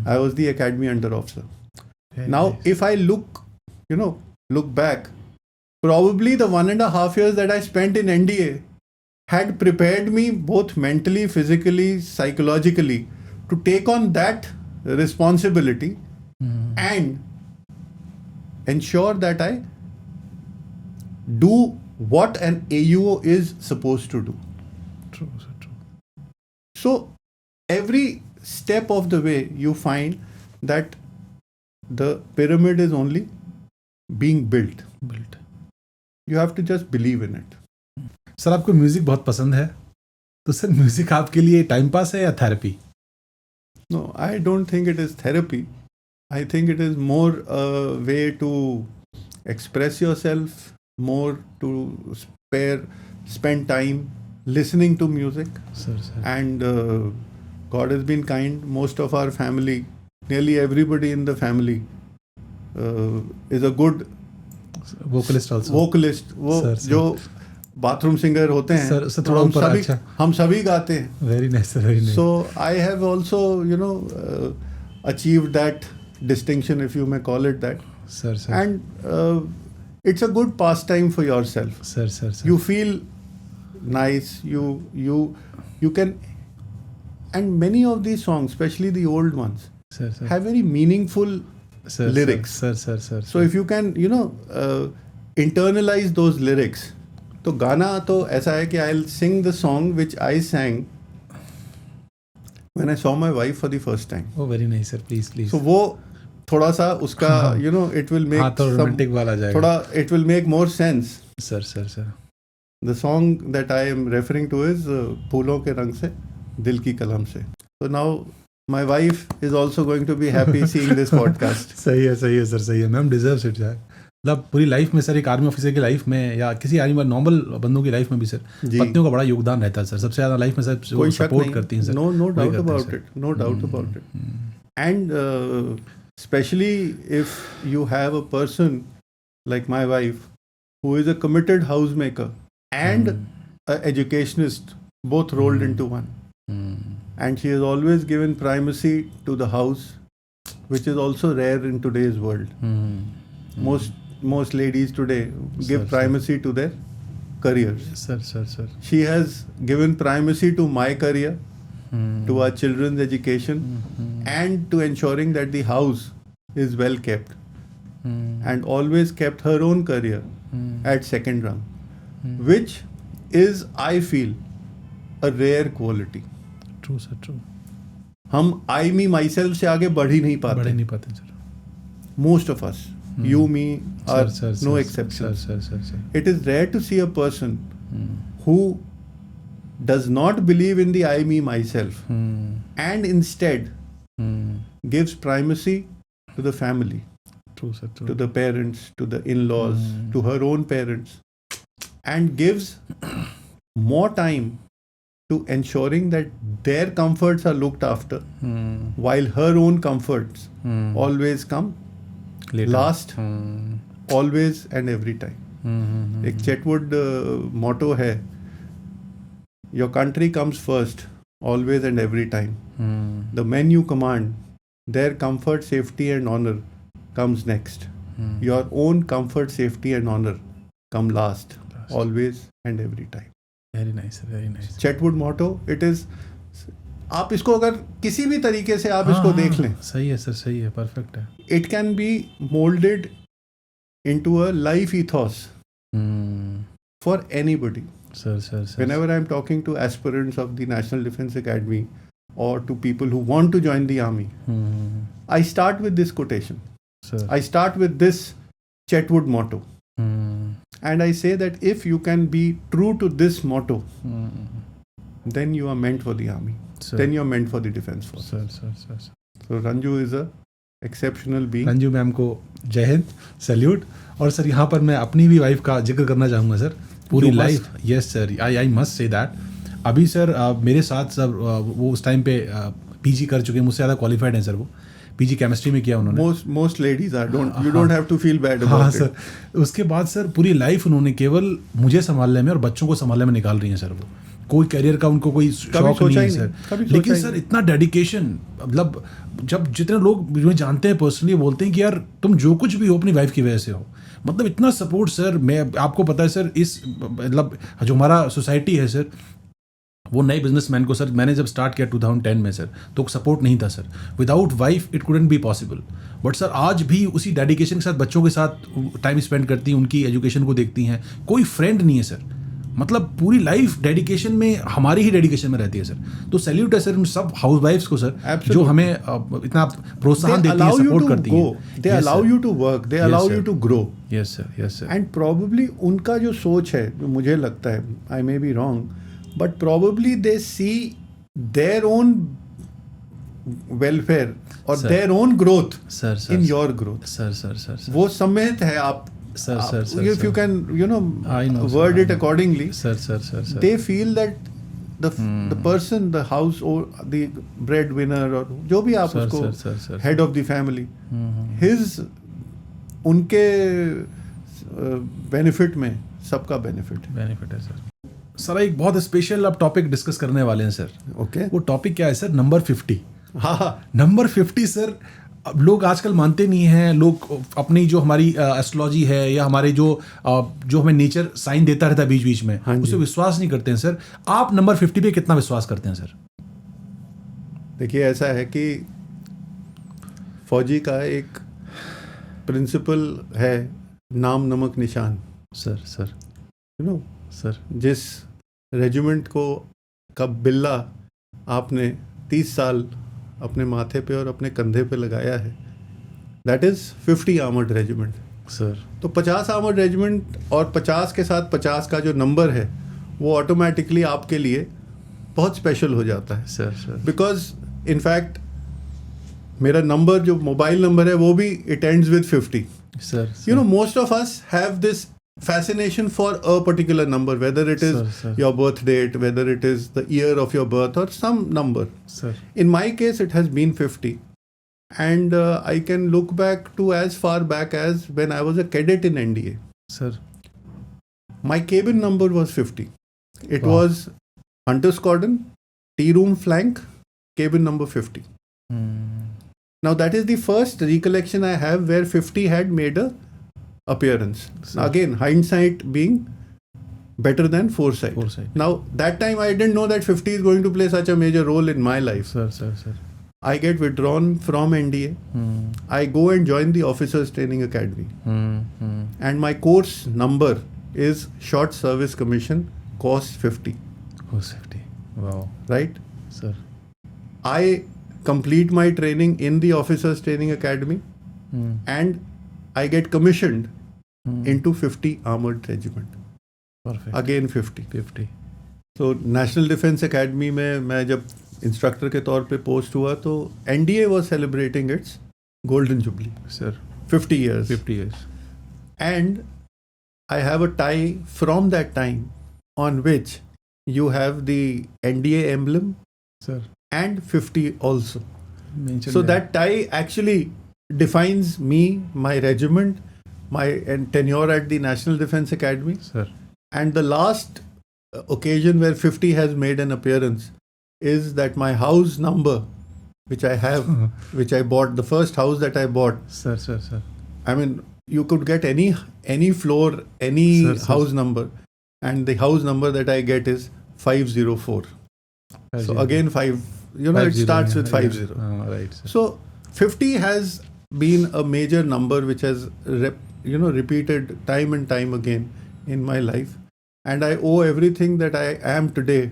I was the academy under officer. Very Now, nice. if I look back, probably the 1.5 years that I spent in NDA had prepared me both mentally, physically, psychologically to take on that responsibility and ensure that I do what an AUO is supposed to do. True, sir, true. So every step of the way you find that the pyramid is only being built. Built. You have to just believe in it. Sir आपको music बहुत पसंद है, तो sir music आपके लिए time pass है या therapy? No, I don't think it is therapy. I think it is more a way to express yourself, more to spend time listening to music. Sir sir And God has been kind. Most of our family, nearly everybody in the family is a good vocalist also. vocalist. वो Sir, sir. जो bathroom singer होते हैं, Sir, तो थोड़ा हम ऊपर, सभी अच्छा. हम सभी गाते हैं. Very nice sir, very nice. So I have also, achieved that distinction, if you may call it that. Sir sir And it's a good pastime for yourself. Sir sir sir. You feel nice. You can, and many of these songs, especially the old ones, sir sir have very meaningful sir lyrics. Sir sir sir. So if you can, internalize those lyrics, तो गाना तो ऐसा है कि I'll sing the song which I sang when I saw my wife for the first time. Oh very nice sir, please please. So वो थोड़ा सा उसका, it will make हाँ तो some, रोमांटिक वाला आ जाएगा. थोड़ा, it will make more sense. Sir sir sir. The song that I am referring to is फूलों के रंग से दिल की कलम से. So now my wife is also going to be happy seeing this podcast. सही है सर, सही है. मैम डिजर्व्स इट यार. मतलब पूरी लाइफ में सर, एक आर्मी ऑफिसर की लाइफ में या किसी आर्मी नॉर्मल बंदों की लाइफ में भी सर, जी. पत्नियों का बड़ा योगदान रहता है सर. सबसे ज्यादा लाइफ में सर कोई शक सपोर्ट नहीं. करती हैं सर. No doubt करते हैं about sir. it. No doubt about it. And especially if you have a person like my wife who is a committed housemaker and a educationist, both rolled into one. And she has always given primacy to the house, which is also rare in today's world. Most ladies today give Sir, primacy to their careers. Sir sir sir. She has given primacy to my career, to our children's education, and to ensuring that the house is well kept, and always kept her own career at second rung, which is, I feel, a rare quality. True sir, true. हम I me myself से आगे बढ़ ही नहीं बढ़ पाते. नहीं पाते sir. Most of us, you, me, are sir no sir exceptions. Sir sir sir. It is rare to see a person who does not believe in the I me myself and instead gives primacy to the family, true sir, to true. the parents, to the in-laws, to her own parents, and gives more time to ensuring that their comforts are looked after, while her own comforts always come last, always and every time. एक चेटवुड motto है, your country comes first, always and every time. The men you command, their comfort, safety and honor comes next. Your own comfort, safety and honor come last, always and every time. Very nice sir, very nice. Chetwode motto, it is, आप इसको अगर किसी भी तरीके से आप इसको देख लें, सही है सर, सही है, परफेक्ट है. it can be molded into a life ethos for anybody. Sir sir sir. Whenever I'm talking to aspirants of the National Defence Academy or to people who want to join the army, I start with this quotation. Sir. I start with this Chetwood motto. And I say that if you can be true to this motto, then you are meant for the army. Sir. Then you are meant for the defence force. Sir sir sir sir. So Ranju is a exceptional being. Ranju ma'am को जय Hind, salute. और sir यहाँ पर मैं अपनी भी wife का जिक्र करना चाहूँगा सर. पूरी You must. Life, yes sir, I must say that. अभी सर मेरे साथ सर वो उस टाइम पे पीजी कर चुके हैं, मुझसे ज़्यादा क्वालिफाइड हैं सर. वो पीजी केमिस्ट्री में किया उन्होंने। most ladies are, you don't have to feel bad हाँ about it. सर, उसके बाद सर पूरी लाइफ उन्होंने केवल मुझे संभालने में और बच्चों को संभालने में निकाल रही हैं सर। वो कोई करियर का उनको कोई शौक नहीं है सर, लेकिन सर इतना डेडिकेशन, मतलब जब जितने लोग मुझे जानते हैं पर्सनली बोलते हैं कि यार तुम जो कुछ भी हो अपनी वाइफ की वजह से हो, मतलब इतना सपोर्ट सर। मैं आपको पता है सर, इस मतलब जो हमारा सोसाइटी है सर, वो नए बिजनेसमैन को सर मैंने जब स्टार्ट किया 2010 में सर, तो सपोर्ट नहीं था sir. Without wife it couldn't be possible. But sir आज भी उसी डेडिकेशन के साथ बच्चों के साथ टाइम स्पेंड करती हैं, उनकी एजुकेशन को देखती हैं। कोई फ्रेंड नहीं है सर, मतलब पूरी लाइफ डेडिकेशन में, हमारी ही डेडिकेशन में रहती है सर। तो सैल्यूट है सर उन सब हाउस वाइफ्स को सर, Absolutely. जो हमें इतना प्रोत्साहन देती हैं, सपोर्ट करती हैं। They allow you to work, they allow you to grow. Yes sir, yes sir. And probably उनका जो सोच है, जो मुझे लगता है, I may be wrong, but probably they see their own welfare or Sir. their own growth sir sir in your growth. Sir sir sir वो सम्मिलित है आप, sir sir sir, if you can, I know, sir, word I it know. accordingly, sir sir sir sir. they feel that the person, the house or the breadwinner or जो भी आप Sir, उसको sir, sir, sir. head of the family, his उनके benefit में सबका benefit benefit है sir. Sir एक बहुत स्पेशल अब टॉपिक डिस्कस करने वाले हैं सर। ओके। वो टॉपिक क्या है सर? नंबर 50। हाँ, नंबर 50 सर, अब लोग आजकल मानते नहीं हैं। लोग अपनी जो हमारी एस्ट्रोलॉजी है या हमारे जो हमें नेचर साइन देता रहता है बीच बीच में, हाँ जी। उसे विश्वास नहीं करते हैं सर। आप नंबर 50 पे कितना विश्वास करते हैं सर? देखिए ऐसा है कि फौजी का एक प्रिंसिपल है, नाम नमक निशान। Sir sir you know, sir जिस रेजिमेंट को का बिल्ला आपने 30 साल अपने माथे पे और अपने कंधे पे लगाया है, that is 50 armoured regiment sir. तो 50 आर्मर्ड रेजिमेंट और 50 के साथ 50 का जो नंबर है वो ऑटोमेटिकली आपके लिए बहुत स्पेशल हो जाता है सर सर बिकॉज इनफैक्ट मेरा नंबर जो मोबाइल नंबर है वो भी it ends with 50. Sir You know, most of us have this fascination for a particular number, whether it is Sir. your birth date, whether it is the year of your birth or some number. Sir In my case, it has been 50. And I can look back to as far back as when I was a cadet in NDA. Sir My cabin number was 50. It Wow. was Hunter Squadron, T-room flank, cabin number 50. Now that is the first recollection I have where 50 had made a appearance. Sir. Now again, hindsight being better than foresight. Foresight. Now that time I didn't know that 50 is going to play such a major role in my life. Sir sir sir. I get withdrawn from NDA. I go and join the Officers Training Academy. And my course number is Short Service Commission, course 50. हो सकती। Wow. Right? Sir I complete my training in the Officers Training Academy and I get commissioned into 50 Armored Regiment. Perfect. Again 50. 50। So National Defense Academy में मैं जब instructor के तौर पे post हुआ तो NDA was celebrating its Golden Jubilee. Sir 50 years. 50 years। And I have a tie from that time on which you have the NDA emblem sir and 50 also. mention So है। that tie actually defines me, my regiment, my tenure at the National Defense Academy. Sir And the last occasion where 50 has made an appearance is that my house number, which I have, which I bought, the first house that I bought. Sir sir sir. I mean, you could get any floor, any Sir, sir. house number, and the house number that I get is 504. So again, it starts with 50. Right sir. So 50 has been a major number which has repeated time and time again in my life, and I owe everything that I am today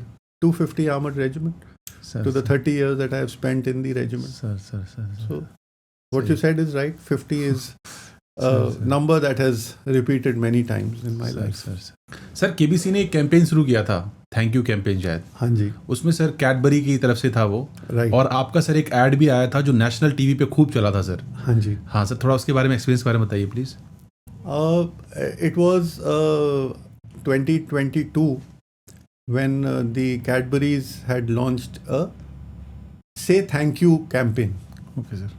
to 50 Armored Regiment, sir to the 30 years that I have spent in the regiment. Sir sir sir. So what you said is right. 50 is a Sir. number that has repeated many times in my life. Sir KBC ने एक campaign शुरू किया था, thank you campaign शायद। हाँ जी, उसमें sir Cadbury की तरफ से था वो, Right. और आपका सर एक ऐड भी आया था जो नेशनल टीवी पे खूब चला था सर। हाँ जी. हाँ सर, थोड़ा उसके बारे में एक्सपीरियंस के बारे में बताइए please. It was 2022 when the Cadbury's had launched a Say Thank You campaign. Okay sir.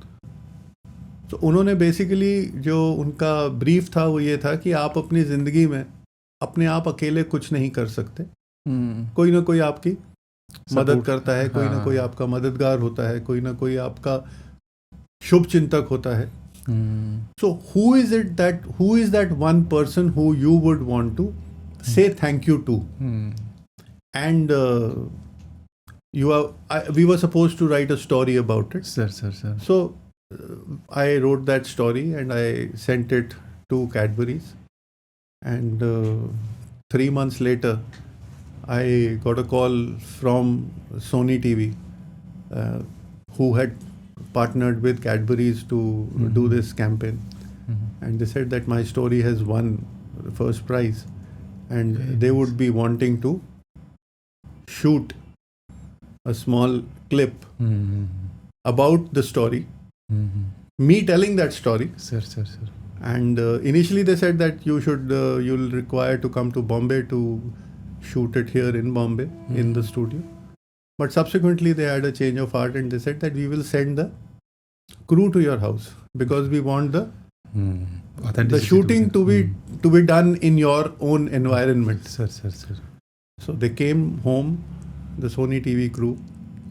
तो उन्होंने बेसिकली जो उनका ब्रीफ था वो ये था कि आप अपनी ज़िंदगी में अपने आप अकेले कुछ नहीं कर सकते, कोई ना कोई आपकी मदद करता है, कोई ना कोई आपका मददगार होता है, कोई ना कोई आपका शुभ चिंतक होता है. So who is that one person who you would want to say thank you to? And we were supposed to write a story about it. Sir. So I wrote that story and I sent it to Cadbury's. And 3 months later, I got a call from Sony TV, who had partnered with Cadbury's to do this campaign. And they said that my story has won the first prize. And they would be wanting to shoot a small clip about the story, me telling that story. Sir. And initially they said that you'll require to come to Bombay to shoot it here in Bombay in the studio. But subsequently they had a change of heart and they said that we will send the crew to your house because we want the shooting to be done in your own environment. Sir. So they came home, the Sony TV crew,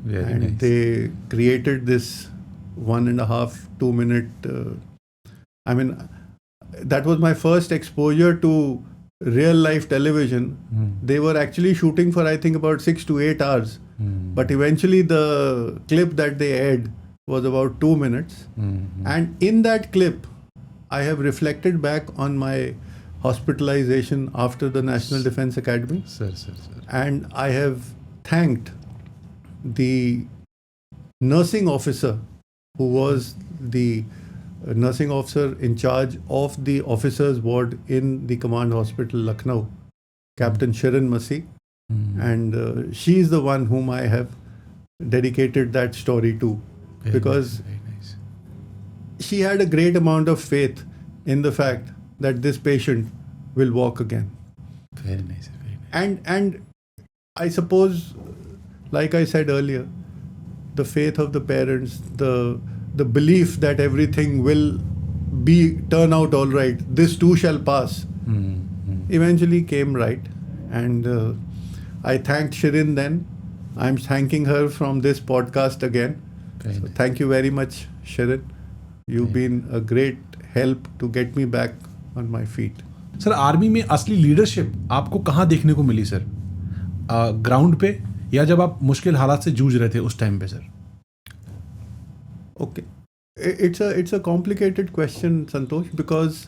Very and nice. they created this 1.5-2 minute. That was my first exposure to real life television. They were actually shooting for I think about 6 to 8 hours, but eventually the clip that they aired was about 2 minutes. And in that clip, I have reflected back on my hospitalization after the National Defence Academy. Sir. And I have thanked the nursing officer who was the nursing officer in charge of the officers ward in the command hospital Lucknow, Captain Shirin Masi. And she is the one whom I have dedicated that story to, because Very nice. she had a great amount of faith in the fact that this patient will walk again. Very nice. And I suppose, like I said earlier, the faith of the parents, the belief that everything will turn out all right, this too shall pass, eventually came right. And I thanked Shirin then. I'm thanking her from this podcast again. Very So nice. thank you very much, Shirin. You've been a great help to get me back on my feet. Sir, army में असली leadership आपको कहाँ देखने को मिली sir? Ground पे या जब आप मुश्किल हालात से जूझ रहे थे उस टाइम पे sir? Okay. It's a complicated question, Santosh, because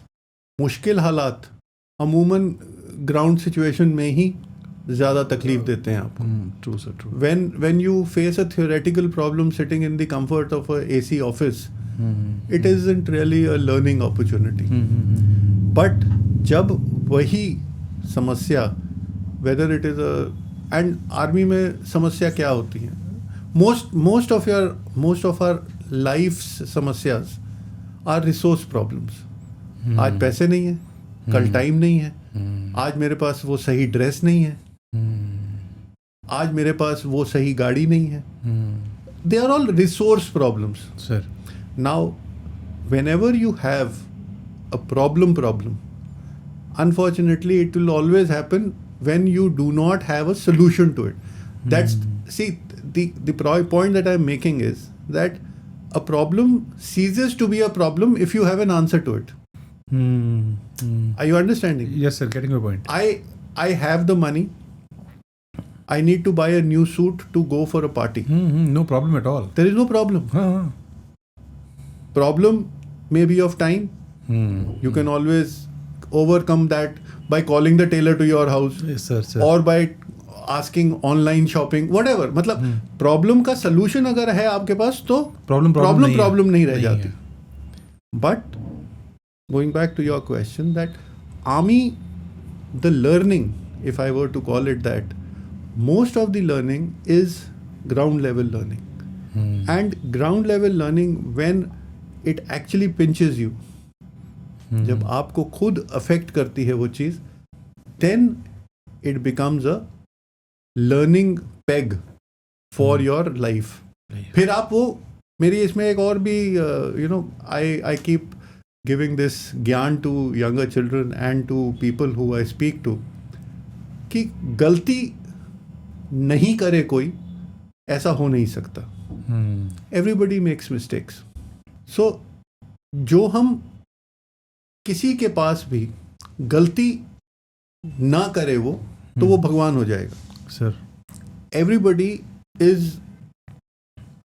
मुश्किल हालात अमूमन ग्राउंड सिचुएशन में ही ज़्यादा तकलीफ देते हैं आपको. True sir, true. When you face a theoretical problem sitting in the comfort of a AC office, it isn't really a learning opportunity. But जब वही समस्या, whether it is and army में समस्या क्या होती है? Most of our life's समस्यास are resource problems. आज पैसे नहीं है, कल टाइम नहीं है, आज मेरे पास वो सही ड्रेस नहीं है, आज मेरे पास वो सही गाड़ी नहीं है. They are all resource problems. Sir. Now, whenever you have a problem, unfortunately, it will always happen when you do not have a solution to it. That's the point that I'm making is that a problem ceases to be a problem if you have an answer to it. Are you understanding? Yes sir, getting your point. I have the money. I need to buy a new suit to go for a party. No problem at all. There is no problem. Problem may be of time. You can always overcome that by calling the tailor to your house. Yes sir. और by asking online shopping, whatever. मतलब problem का solution अगर है आपके पास तो problem नहीं रह जाती. But going back to your question, that army, the learning, if I were to call it that, most of the learning is ground level learning. And ground level learning, when it actually pinches you, जब आपको खुद affect करती है वो चीज़, then it becomes a learning peg for your life. फिर आप वो मेरी इसमें एक और भी आई कीप गिविंग दिस ज्ञान to younger children and to people who I speak to कि गलती नहीं करे कोई, ऐसा हो नहीं सकता. Everybody makes mistakes. सो जो हम किसी के पास भी गलती ना करे तो वो भगवान हो जाएगा. सर एवरीबडी इज,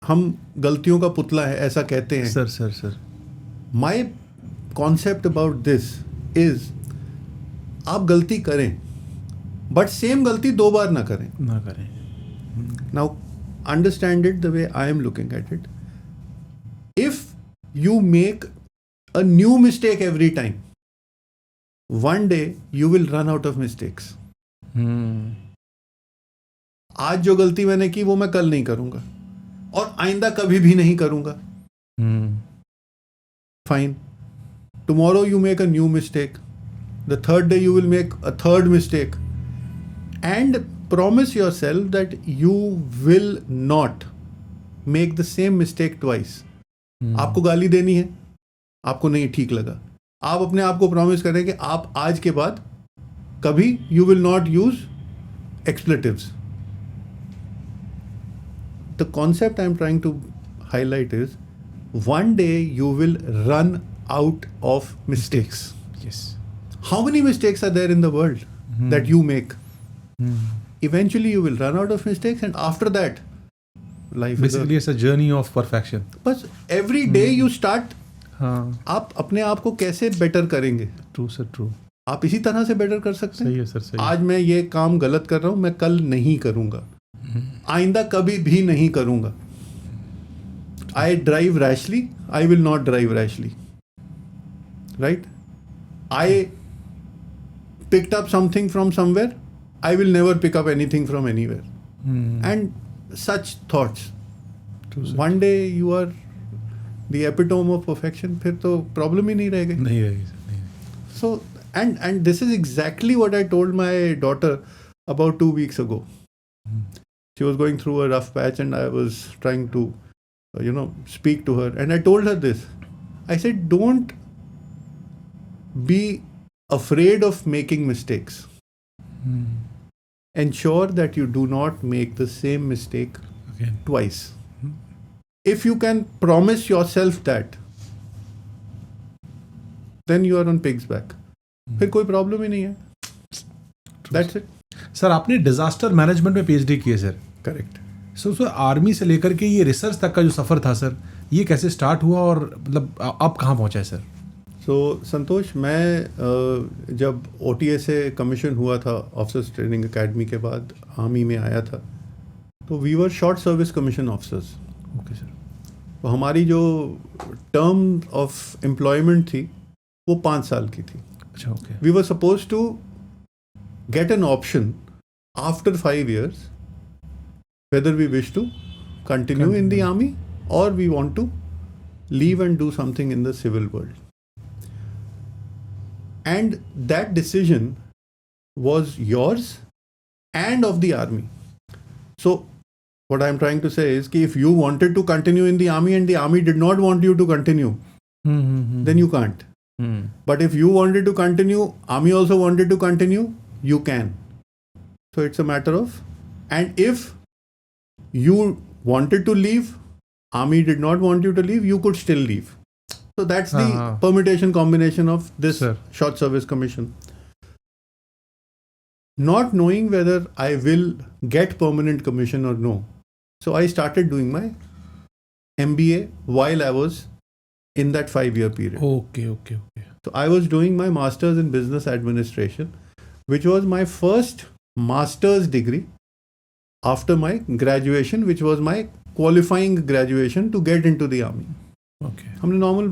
हम गलतियों का पुतला है ऐसा कहते हैं. Sir my concept about this is, आप गलती करें बट सेम गलती 2 बार ना करें. Now understand it the way I am looking at it. If you make a new mistake every time, one day you will run out of mistakes. आज जो गलती मैंने की वो मैं कल नहीं करूंगा और आइंदा कभी भी नहीं करूंगा. Fine. Tomorrow you make a new mistake. The third day you will make a third mistake. And promise yourself that you will not make the same mistake twice. आपको गाली देनी है, आपको नहीं ठीक लगा, आप अपने आप को प्रॉमिस करें कि आप आज के बाद कभी you will not use expletives. The concept I am trying to highlight is, one day you will run out of mistakes. Yes. How many mistakes are there in the world that you make? Eventually you will run out of mistakes, and after that life Basically it's a journey of perfection. बस every day you start. हाँ. आप अपने आप को कैसे better करेंगे? True sir, true. आप इसी तरह से बेटर कर सकते हैं. सही है सर, सही. आज मैं ये काम गलत कर रहा हूँ, मैं कल नहीं करूँगा, आइंदा कभी भी नहीं करूँगा. I drive rashly, I will not drive rashly. Right? I picked up something from somewhere, I will never pick up anything from anywhere. And such thoughts. True, sir. One day you are the epitome of perfection, फिर तो problem ही नहीं रहेगी. नहीं रहेगी sir, नहीं. So, and this is exactly what I told my daughter about 2 weeks ago. She was going through a rough patch and I was trying to speak to her, and I told her this. I said, don't be afraid of making mistakes. Ensure that you do not make the same mistake Again. twice. If you can promise yourself that, then you are on pig's back. फिर कोई problem ही नहीं है. That's it. Sir आपने disaster management में PhD की है sir. Correct. Sir army से लेकर के ये रिसर्च तक का जो सफ़र था सर, ये कैसे स्टार्ट हुआ और मतलब आप कहाँ पहुँचा है सर? संतोष, मैं जब OTA से कमीशन हुआ था, ऑफिसर्स ट्रेनिंग एकेडमी के बाद आर्मी में आया था, तो we were short service commission officers. Okay sir. तो हमारी जो टर्म ऑफ एम्प्लॉयमेंट थी वो 5 साल की थी. अच्छा, okay. We were suppose to get an option after 5 years whether we wish to continue in the army or we want to leave and do something in the civil world. And that decision was yours and of the army. So what I'm trying to say is कि if you wanted to continue in the army and the army did not want you to continue, then you can't. But if you wanted to continue, army also wanted to continue, you can. So it's a matter of, and if you wanted to leave, army did not want you to leave, you could still leave. So that's the permutation combination of this short service commission. Not knowing whether I will get permanent commission or no, so I started doing my MBA while I was in that 5-year period. Okay. So I was doing my master's in business administration, which was my first master's degree after my graduation, which was my qualifying graduation to get into the army. Okay. हमने normal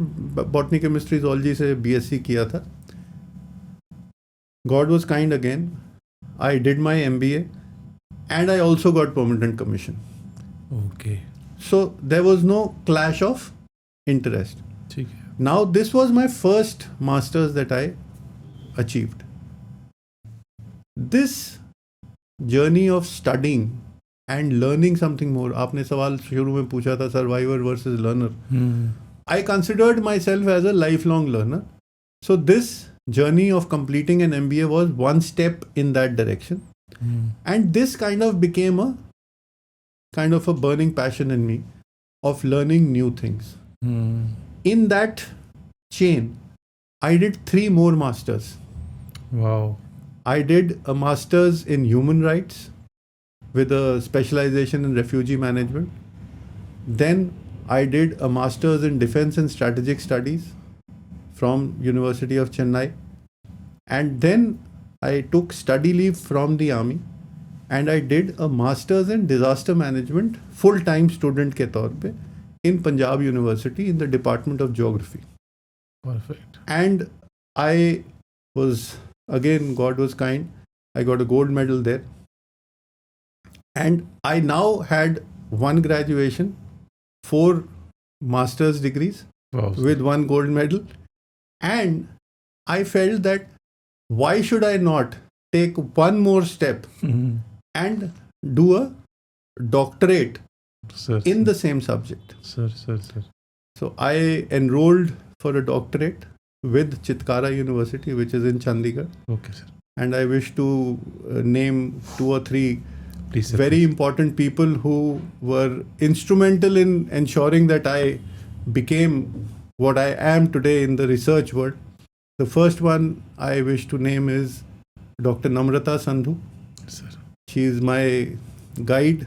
botany chemistry zoology से BSc किया था. God was kind again. I did my MBA and I also got permanent commission. Okay. So there was no clash of interest. ठीक है. Now this was my first master's that I achieved. This journey of studying and learning something more. आपने सवाल शुरू में पूछा था survivor versus learner. I considered myself as a lifelong learner. So this journey of completing an MBA was one step in that direction. And this kind of became a burning passion in me of learning new things. In that chain, I did 3 more masters. Wow. I did a master's in human rights with a specialization in refugee management. Then I did a master's in defense and strategic studies from University of Chennai. And then I took study leave from the army and I did a master's in disaster management full-time student के तौर पे in Punjab University in the Department of Geography. Perfect. And I was, again, God was kind, I got a gold medal there. And I now had 1 graduation, 4 master's degrees Wow. with 1 gold medal. And I felt that why should I not take one more step and do a doctorate Sir, in the same subject. Sir. So I enrolled for a doctorate with Chitkara University, which is in Chandigarh. Okay, sir. And I wish to name 2 or 3 Please, sir. very important people who were instrumental in ensuring that I became what I am today in the research world. The first one I wish to name is Dr. Namrata Sandhu. Sir. She is my guide.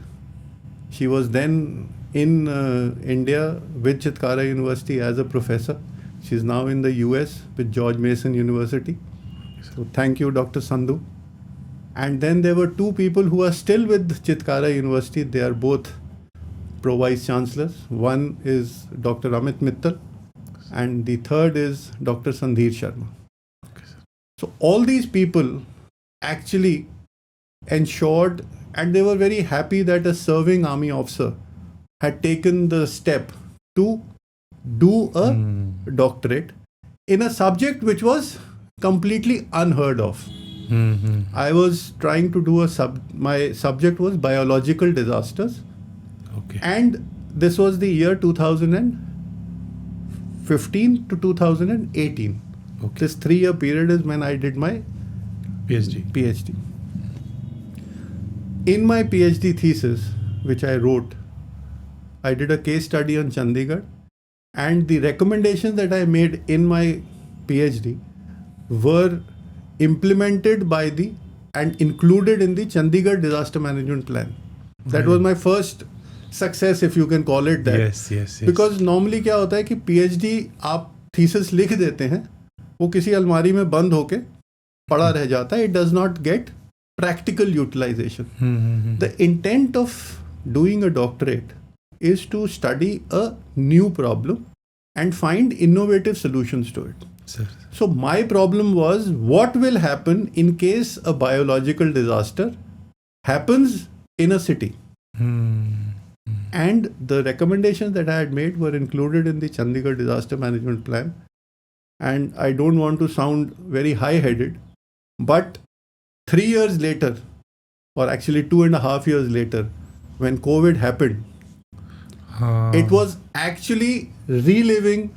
She was then in India with Chitkara University as a professor. She's now in the US with George Mason University. So thank you, Dr. Sandhu. And then there were 2 people who are still with Chitkara University. They are both pro-vice chancellors. One is Dr. Amit Mittal and the third is Dr. Sandhir Sharma. Okay, sir. So all these people actually ensured, and they were very happy that a serving army officer had taken the step to do a doctorate in a subject which was completely unheard of. I was trying to do my subject was biological disasters. Okay. And this was the year 2015 to 2018. Okay. This 3-year period is when I did my PhD. In my PhD thesis, which I wrote, I did a case study on Chandigarh, and the recommendations that I made in my PhD were implemented by and included in the Chandigarh disaster management plan. That was my first success, if you can call it that. Yes. Because normally क्या होता है कि PhD आप thesis लिख देते हैं, वो किसी अलमारी में बंद होके पड़ा रह जाता है. It does not get practical utilization. The intent of doing a doctorate is to study a new problem and find innovative solutions to it. Sir. So my problem was, what will happen in case a biological disaster happens in a city? And the recommendations that I had made were included in the Chandigarh disaster management plan. And I don't want to sound very high-headed, but 3 years later, or actually 2.5 years later, when COVID happened, it was actually reliving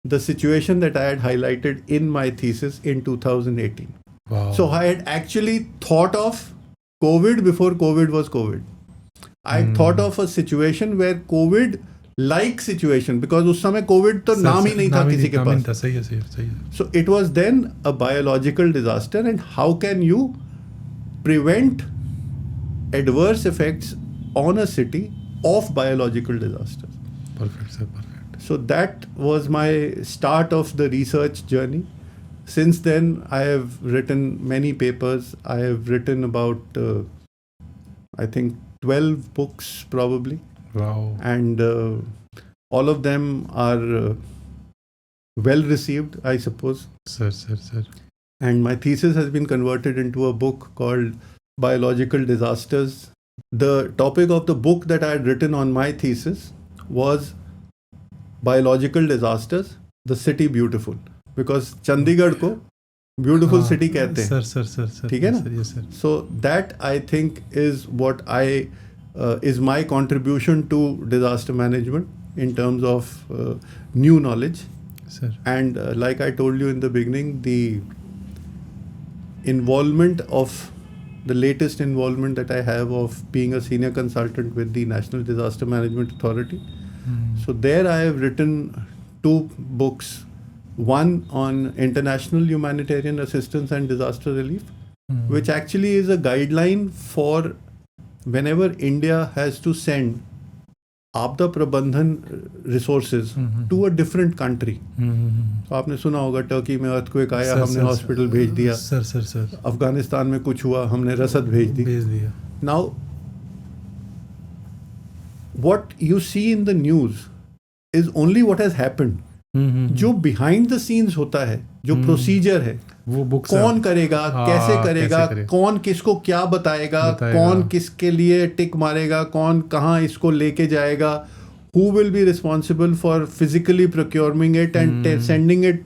the situation that I had highlighted in my thesis in 2018. Wow. So I had actually thought of COVID before COVID was COVID. I thought of a situation where COVID-like situation, because उस समय COVID तो नाम ही नहीं था किसी के पास. सही है. So it was then a biological disaster, and how can you prevent adverse effects on a city of biological disasters? Perfect, sir. Perfect. So that was my start of the research journey. Since then, I have written many papers. I have written about, I think, 12 books probably. Wow. And all of them are well received, I suppose. Sir. And my thesis has been converted into a book called Biological Disasters. The topic of the book that I had written on my thesis was Biological Disasters, the City Beautiful. Because Chandigarh को beautiful city कहते हैं. Sir. ठीक है ना? Yes, sir. So that, I think, is what I is my contribution to disaster management in terms of new knowledge. Sir. And like I told you in the beginning, the involvement of the latest involvement that I have of being a senior consultant with the National Disaster Management Authority. So there I have written 2 books, one on international humanitarian assistance and disaster relief, which actually is a guideline for whenever India has to send आपदा प्रबंधन resources to a different country. तो आपने सुना होगा Turkey में earthquake आया, हमने hospital भेज दिया. सर अफगानिस्तान में कुछ हुआ, हमने रसद भेज दिया. Now, what you see in the news is only what has happened. जो behind the scenes होता है, जो procedure है, वो बुक कौन करेगा, कैसे करेगा, कौन किसको क्या बताएगा, कौन किसके लिए टिक मारेगा, कौन कहाँ इसको लेके जाएगा, who will be responsible for physically procuring it and sending it,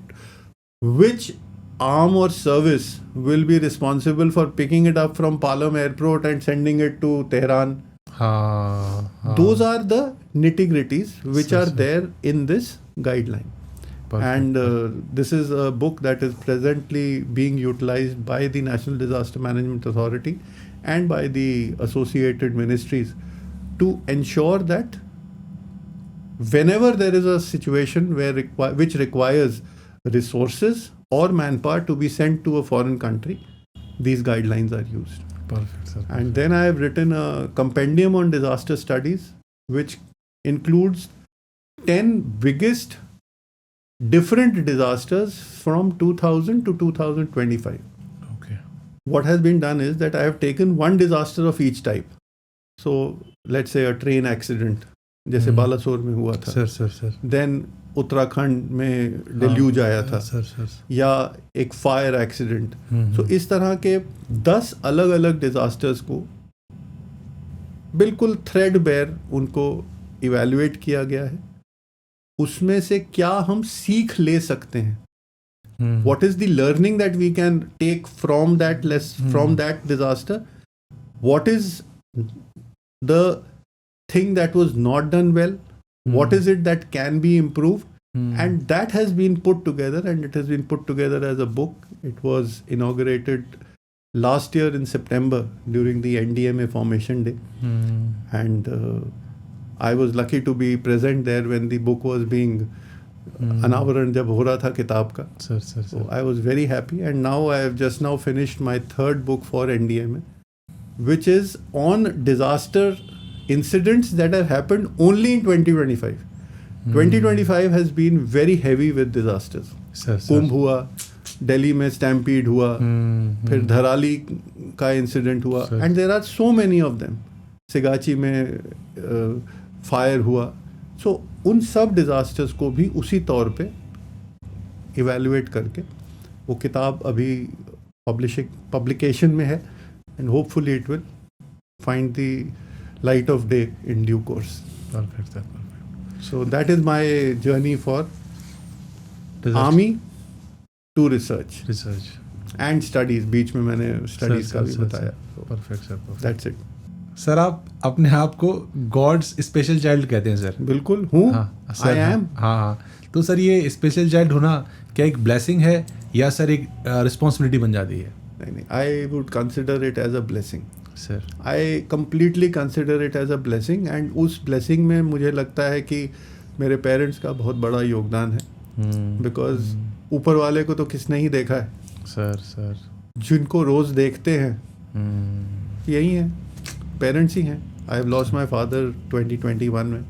which arm or service will be responsible for picking it up from Palam airport and sending it to Tehran. Those are the nitty-gritties which are there in this guideline. Perfect. And this is a book that is presently being utilized by the National Disaster Management Authority and by the associated ministries to ensure that whenever there is a situation which requires resources or manpower to be sent to a foreign country, these guidelines are used. Perfect, sir. And then I have written a compendium on disaster studies, which includes 10 biggest different disasters from 2000 to 2025. Okay. What has been done is that I have taken one disaster of each type. So let's say a train accident, जैसे बालासोर में हुआ था. Sir. Then Uttarakhand में deluge आया था. Sir. या एक fire accident. सो इस तरह के 10 अलग अलग डिजास्टर्स को बिल्कुल थ्रेड बेयर उनको इवैल्यूएट किया गया है. उसमें से क्या हम सीख ले सकते हैं, what is the learning that we can take from that disaster, what is the thing that was not done well, what is it that can be improved, and that has been put together, and it has been put together as a book. It was inaugurated last year in September during the NDMA formation day, and I was lucky to be present there when the book was being अनावरण जब हो रहा था किताब का. So I was very happy, and now I have just now finished my 3rd book for NDMA, which is on disaster incidents that have happened only in 2025. 2025 has been very heavy with disasters. कुंभ हुआ, दिल्ली में stampede हुआ, फिर धराली का incident हुआ, and there are so many of them. Sigachi में fire हुआ. सो उन सब डिजास्टर्स को भी उसी तौर पे इवैल्यूएट करके वो किताब अभी पब्लिकेशन में है, and hopefully it will find the light of day in due course. Perfect. So that is my journey for army to research and studies. बीच में मैंने स्टडीज का भी बताया. Perfect sir. That's it. Sir आप अपने आप को गॉड्स स्पेशल चाइल्ड कहते हैं सर. बिल्कुल हूँ. I am. हाँ. तो सर ये स्पेशल चाइल्ड होना क्या एक ब्लेसिंग है या सर एक रिस्पॉन्सिबिलिटी बन जाती है? नहीं, I would consider it as a blessing sir. I completely consider it as a blessing, and उस ब्लेसिंग में मुझे लगता है कि मेरे पेरेंट्स का बहुत बड़ा योगदान है. बिकॉज ऊपर वाले को तो किसने ही देखा है सर. जिनको रोज देखते हैं यही है, पेरेंट्स ही हैं. I have lost my father 2021 में.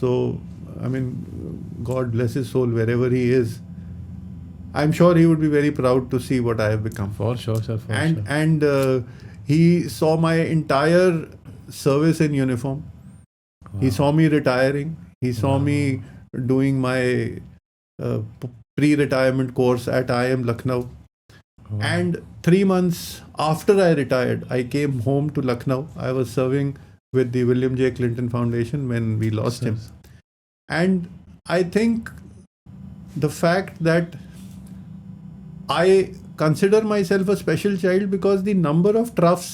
So I mean God bless his soul wherever he is. I'm sure he would be very proud to see what I have become. For sure, sir. And he saw my entire service in uniform. Wow. He saw me retiring. He saw me doing my pre-retirement course at IIM Lucknow. Wow. And 3 months after I retired, I came home to Lucknow. I was serving with the William J. Clinton Foundation when we lost him. And I think the fact that I consider myself a special child because the number of troughs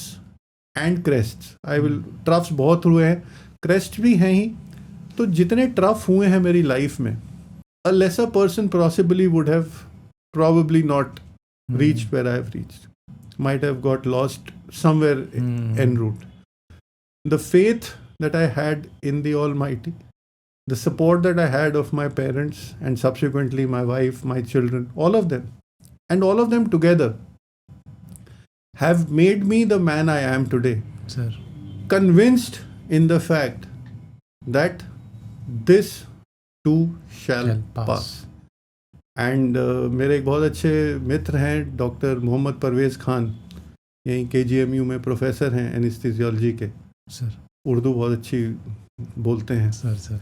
and crest. I will troughs बहुत हुए हैं, crest भी हैं ही. तो जितने trough हुए हैं मेरी लाइफ में, a lesser person possibly would have probably not reached where I have reached. Might have got lost somewhere en route. The faith that I had in the Almighty, the support that I had of my parents and subsequently my wife, my children, all of them, and all of them together have made me the man I am today. Sir. Convinced in the fact that this too shall pass. And मेरे एक बहुत अच्छे मित्र हैं doctor Mohammad Parvez Khan, यहीं KGMU में professor हैं anaesthesiology के. Sir. Urdu बहुत अच्छी बोलते हैं. सर.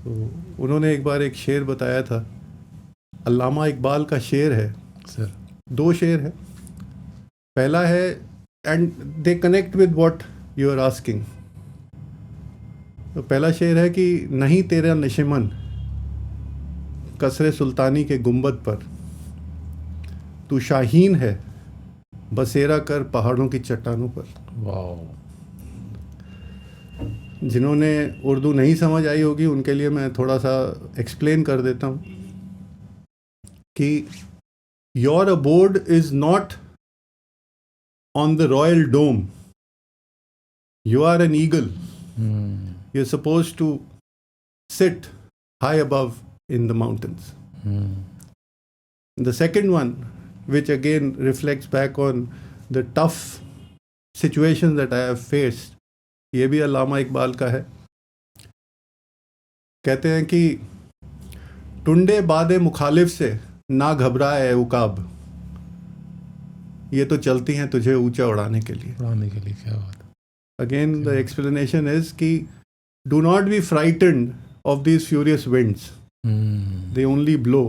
तो उन्होंने एक बार एक शेर बताया था, अल्लामा इकबाल का शेर है. सर. 2 शेर है. पहला है, and they connect with what you are asking. तो पहला शेर है कि नहीं तेरा नशिमन कसरे सुल्तानी के गुंबद पर, तू शाहीन है बसेरा कर पहाड़ों की चट्टानों पर. वाओ. जिन्होंने उर्दू नहीं समझ आई होगी उनके लिए मैं थोड़ा सा एक्सप्लेन कर देता हूँ कि your abode is not on the royal dome, you are an eagle. You're supposed to sit high above in the mountains. The second one, which again reflects back on the tough situations that I have faced, ये भी अल्लामा इकबाल का है. कहते हैं कि टुंडे बादे मुखालिफ से ना घबराए उकाब, ये तो चलती हैं तुझे ऊंचा उड़ाने के लिए. क्या बात. Again, the explanation is कि do not be frightened of these furious winds. They only blow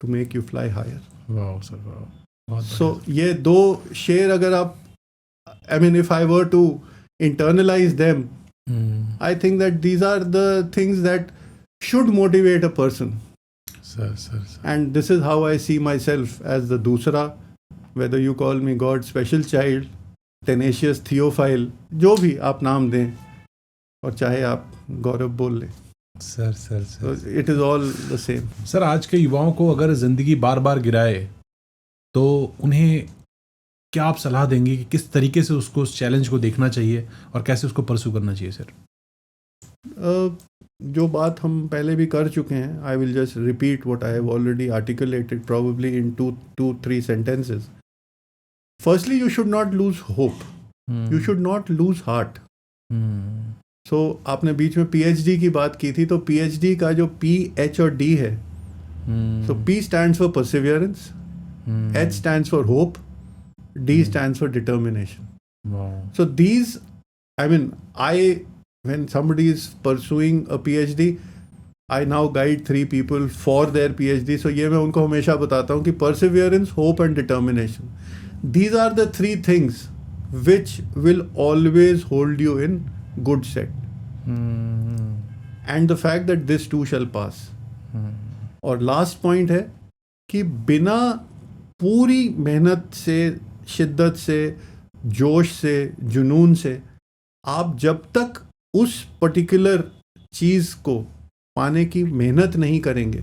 to make you fly higher. Wow, sir, wow. So ये 2 शेर अगर आप, I mean, if I were to internalize them, I think that these are the things that should motivate a person. Sir. And this is how I see myself as the दूसरा, whether you call me God's special child, tenacious theophile, जो भी आप नाम दें, और चाहे आप गौरव बोल लें. Sir. It is all the same. Sir, आज के युवाओं को अगर ज़िंदगी बार बार गिराए तो उन्हें क्या आप सलाह देंगे कि किस तरीके से उसको उस चैलेंज को देखना चाहिए और कैसे उसको परस्यू करना चाहिए? सर, जो बात हम पहले भी कर चुके हैं, I will just repeat what I have already articulated probably in 2-3 sentences. Firstly, you should not lose hope. You should not lose heart. So, आपने बीच में PhD की बात की थी, तो PhD का जो P, H और D है, so P stands for perseverance, H stands for hope, D stands for determination. Wow. So these, I mean, when somebody is pursuing a PhD, I now guide 3 people for their PhD. So ये मैं उनको हमेशा बताता हूँ कि perseverance, hope and determination. These are the 3 things which will always hold you in good stead. And the fact that this too shall pass. और last point है कि बिना पूरी मेहनत से, शिद्दत से, जोश से, जुनून से, आप जब तक उस पर्टिकुलर चीज़ को पाने की मेहनत नहीं करेंगे,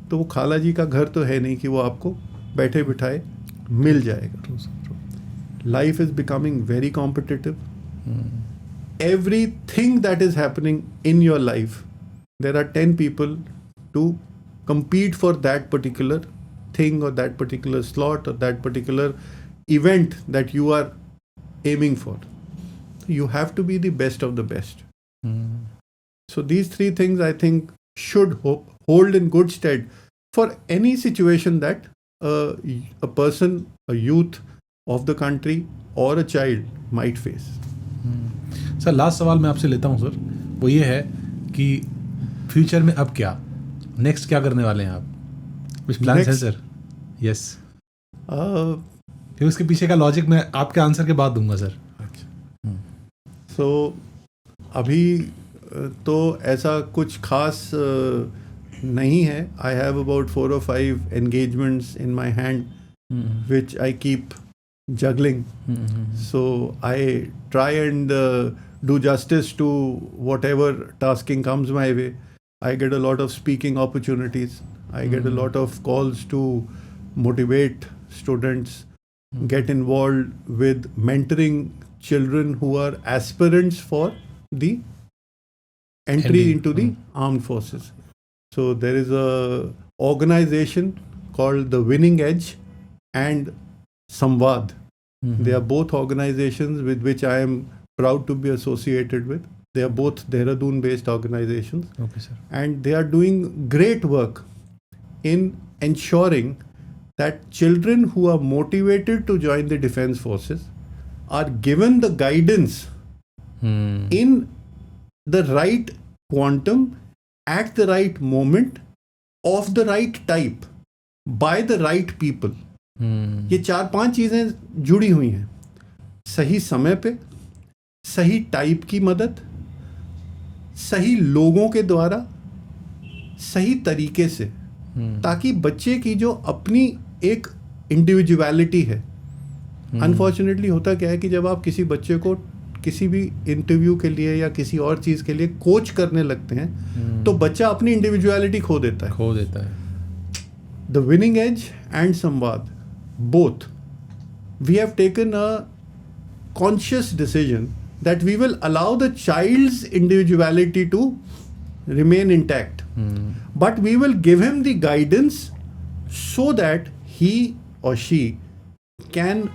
तो वो खाला जी का घर तो है नहीं कि वो आपको बैठे बिठाए मिल जाएगा. Life is becoming very competitive. Everything that is happening in your life, there are 10 people to compete for that particular thing or that particular slot or that particular event that you are aiming for. You have to be the best of the best. So these 3 things I think should hold in good stead for any situation that a person, a youth of the country or a child might face. Sir, last सवाल मैं आपसे लेता हूँ sir, वो ये है कि future में अब क्या, नेक्स्ट क्या करने वाले हैं आप? कुछ प्लान्स हैं सर? यस. फिर उसके पीछे का लॉजिक मैं आपके आंसर के बाद दूंगा सर. सो अभी तो ऐसा कुछ खास नहीं है. I have about 4 or 5 engagements in my hand which I keep juggling. So I try and do justice to whatever tasking comes my way. I get a lot of speaking opportunities. I get a lot of calls to motivate students, get involved with mentoring children who are aspirants for the entry into the armed forces. So there is a organization called the Winning Edge and Samvad. They are both organizations with which I am proud to be associated with. They are both Dehradun based organizations. Okay, sir. And they are doing great work in ensuring that children who are motivated to join the defense forces are given the guidance in the right quantum at the right moment of the right type by the right people. ये 4-5 चीजें जुड़ी हुई हैं. सही समय पे, सही type की मदद, सही लोगों के द्वारा, सही तरीके से, ताकि बच्चे की जो अपनी एक इंडिविजुअलिटी है. अनफॉर्चुनेटली होता क्या है कि जब आप किसी बच्चे को किसी भी इंटरव्यू के लिए या किसी और चीज के लिए कोच करने लगते हैं तो बच्चा अपनी इंडिविजुअलिटी खो देता है. द विनिंग एज एंड संवाद, both, we have taken a conscious decision that we will allow the child's individuality to remain intact. But we will give him the guidance so that he or she can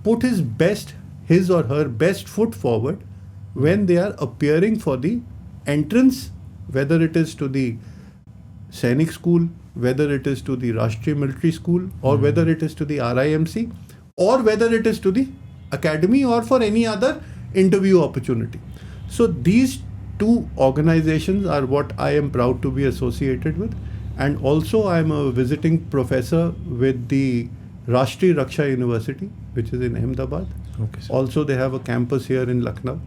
put his or her best foot forward when they are appearing for the entrance, whether it is to the Sainik school, whether it is to the Rashtriya Military School, or whether it is to the RIMC, or whether it is to the academy, or for any other interview opportunity. So these two organizations are what I am proud to be associated with. And also I am a visiting professor with the Rashtriya Raksha University, which is in Ahmedabad. Okay, sir. Also they have a campus here in Lucknow.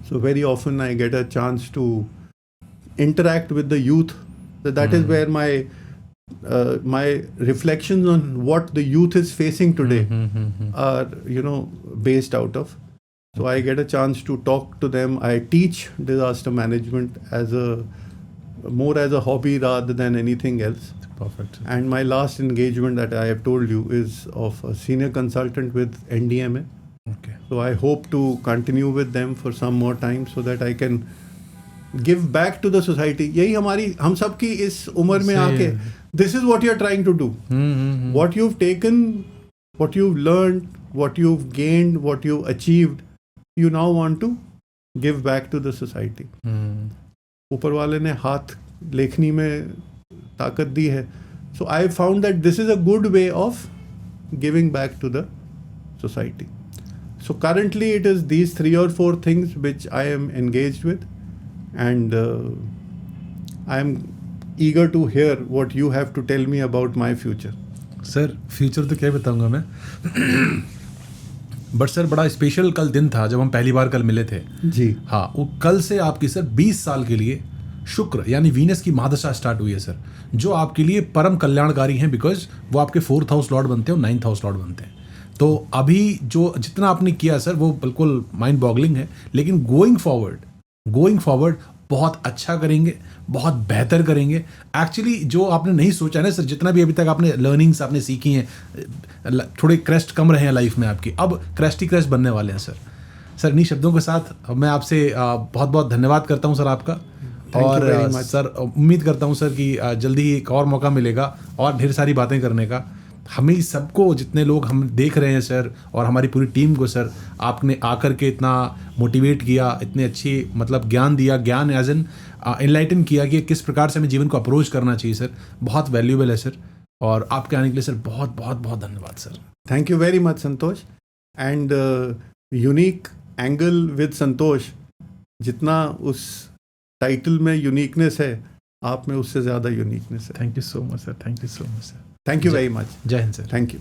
So very often I get a chance to interact with the youth. So that is where my reflections on what the youth is facing today are, based out of. So I get a chance to talk to them. I teach disaster management more as a hobby rather than anything else. Perfect. And my last engagement that I have told you is of a senior consultant with NDMA. Okay. So I hope to continue with them for some more time so that I can give back to the society. यही हम सब की इस उम्र में आके, this is what you are trying to do. What you've taken, what you've learned, what you've gained, what you've achieved, you now want to give back to the society. ऊपर वाले ने हाथ लेखनी में ताकत दी है. So I found that this is a good way of giving back to the society. So currently it is these 3 or 4 things which I am engaged with. And I am eager to hear what you have to tell me about my future. Sir future तो क्या बताऊंगा मैं but sir बड़ा special कल दिन था जब हम पहली बार कल मिले थे जी. हाँ, वो कल से आपकी सर 20 साल के लिए शुक्र यानी वीनस की महादशा स्टार्ट हुई है सर, जो आपके लिए परम कल्याणकारी हैं, बिकॉज वो आपके 4th हाउस लॉर्ड बनते हैं और 9th हाउस लॉर्ड बनते हैं. तो अभी जो जितना आपने किया सर वो बिल्कुल माइंड बॉगलिंग है, लेकिन गोइंग फॉरवर्ड बहुत अच्छा करेंगे, बहुत बेहतर करेंगे. एक्चुअली जो आपने नहीं सोचा ना सर, जितना भी अभी तक आपने लर्निंग्स आपने सीखी हैं, थोड़े क्रेस्ट कम रहे हैं लाइफ में आपकी, अब क्रेस्टी क्रेस्ट बनने वाले हैं सर. सर इन्हीं शब्दों के साथ मैं आपसे बहुत बहुत धन्यवाद करता हूं सर आपका. और सर उम्मीद करता हूं सर कि जल्दी ही एक और मौका मिलेगा और ढेर सारी बातें करने का. हमें सबको, जितने लोग हम देख रहे हैं सर, और हमारी पूरी टीम को सर, आपने आकर के इतना मोटिवेट किया, इतने अच्छी मतलब ज्ञान दिया, ज्ञान एज एन एनलाइटन किया कि किस प्रकार से हमें जीवन को अप्रोच करना चाहिए सर. बहुत वैल्यूएबल है सर, और आपके आने के लिए सर बहुत बहुत बहुत धन्यवाद sir. Thank you very much Santosh. And unique angle with Santosh, जितना उस टाइटल में यूनिकनेस है, आप में उससे ज़्यादा यूनिकनेस है. Thank you so much sir. Thank you so much sir. Thank you very much. जय हिंद सर. Thank you.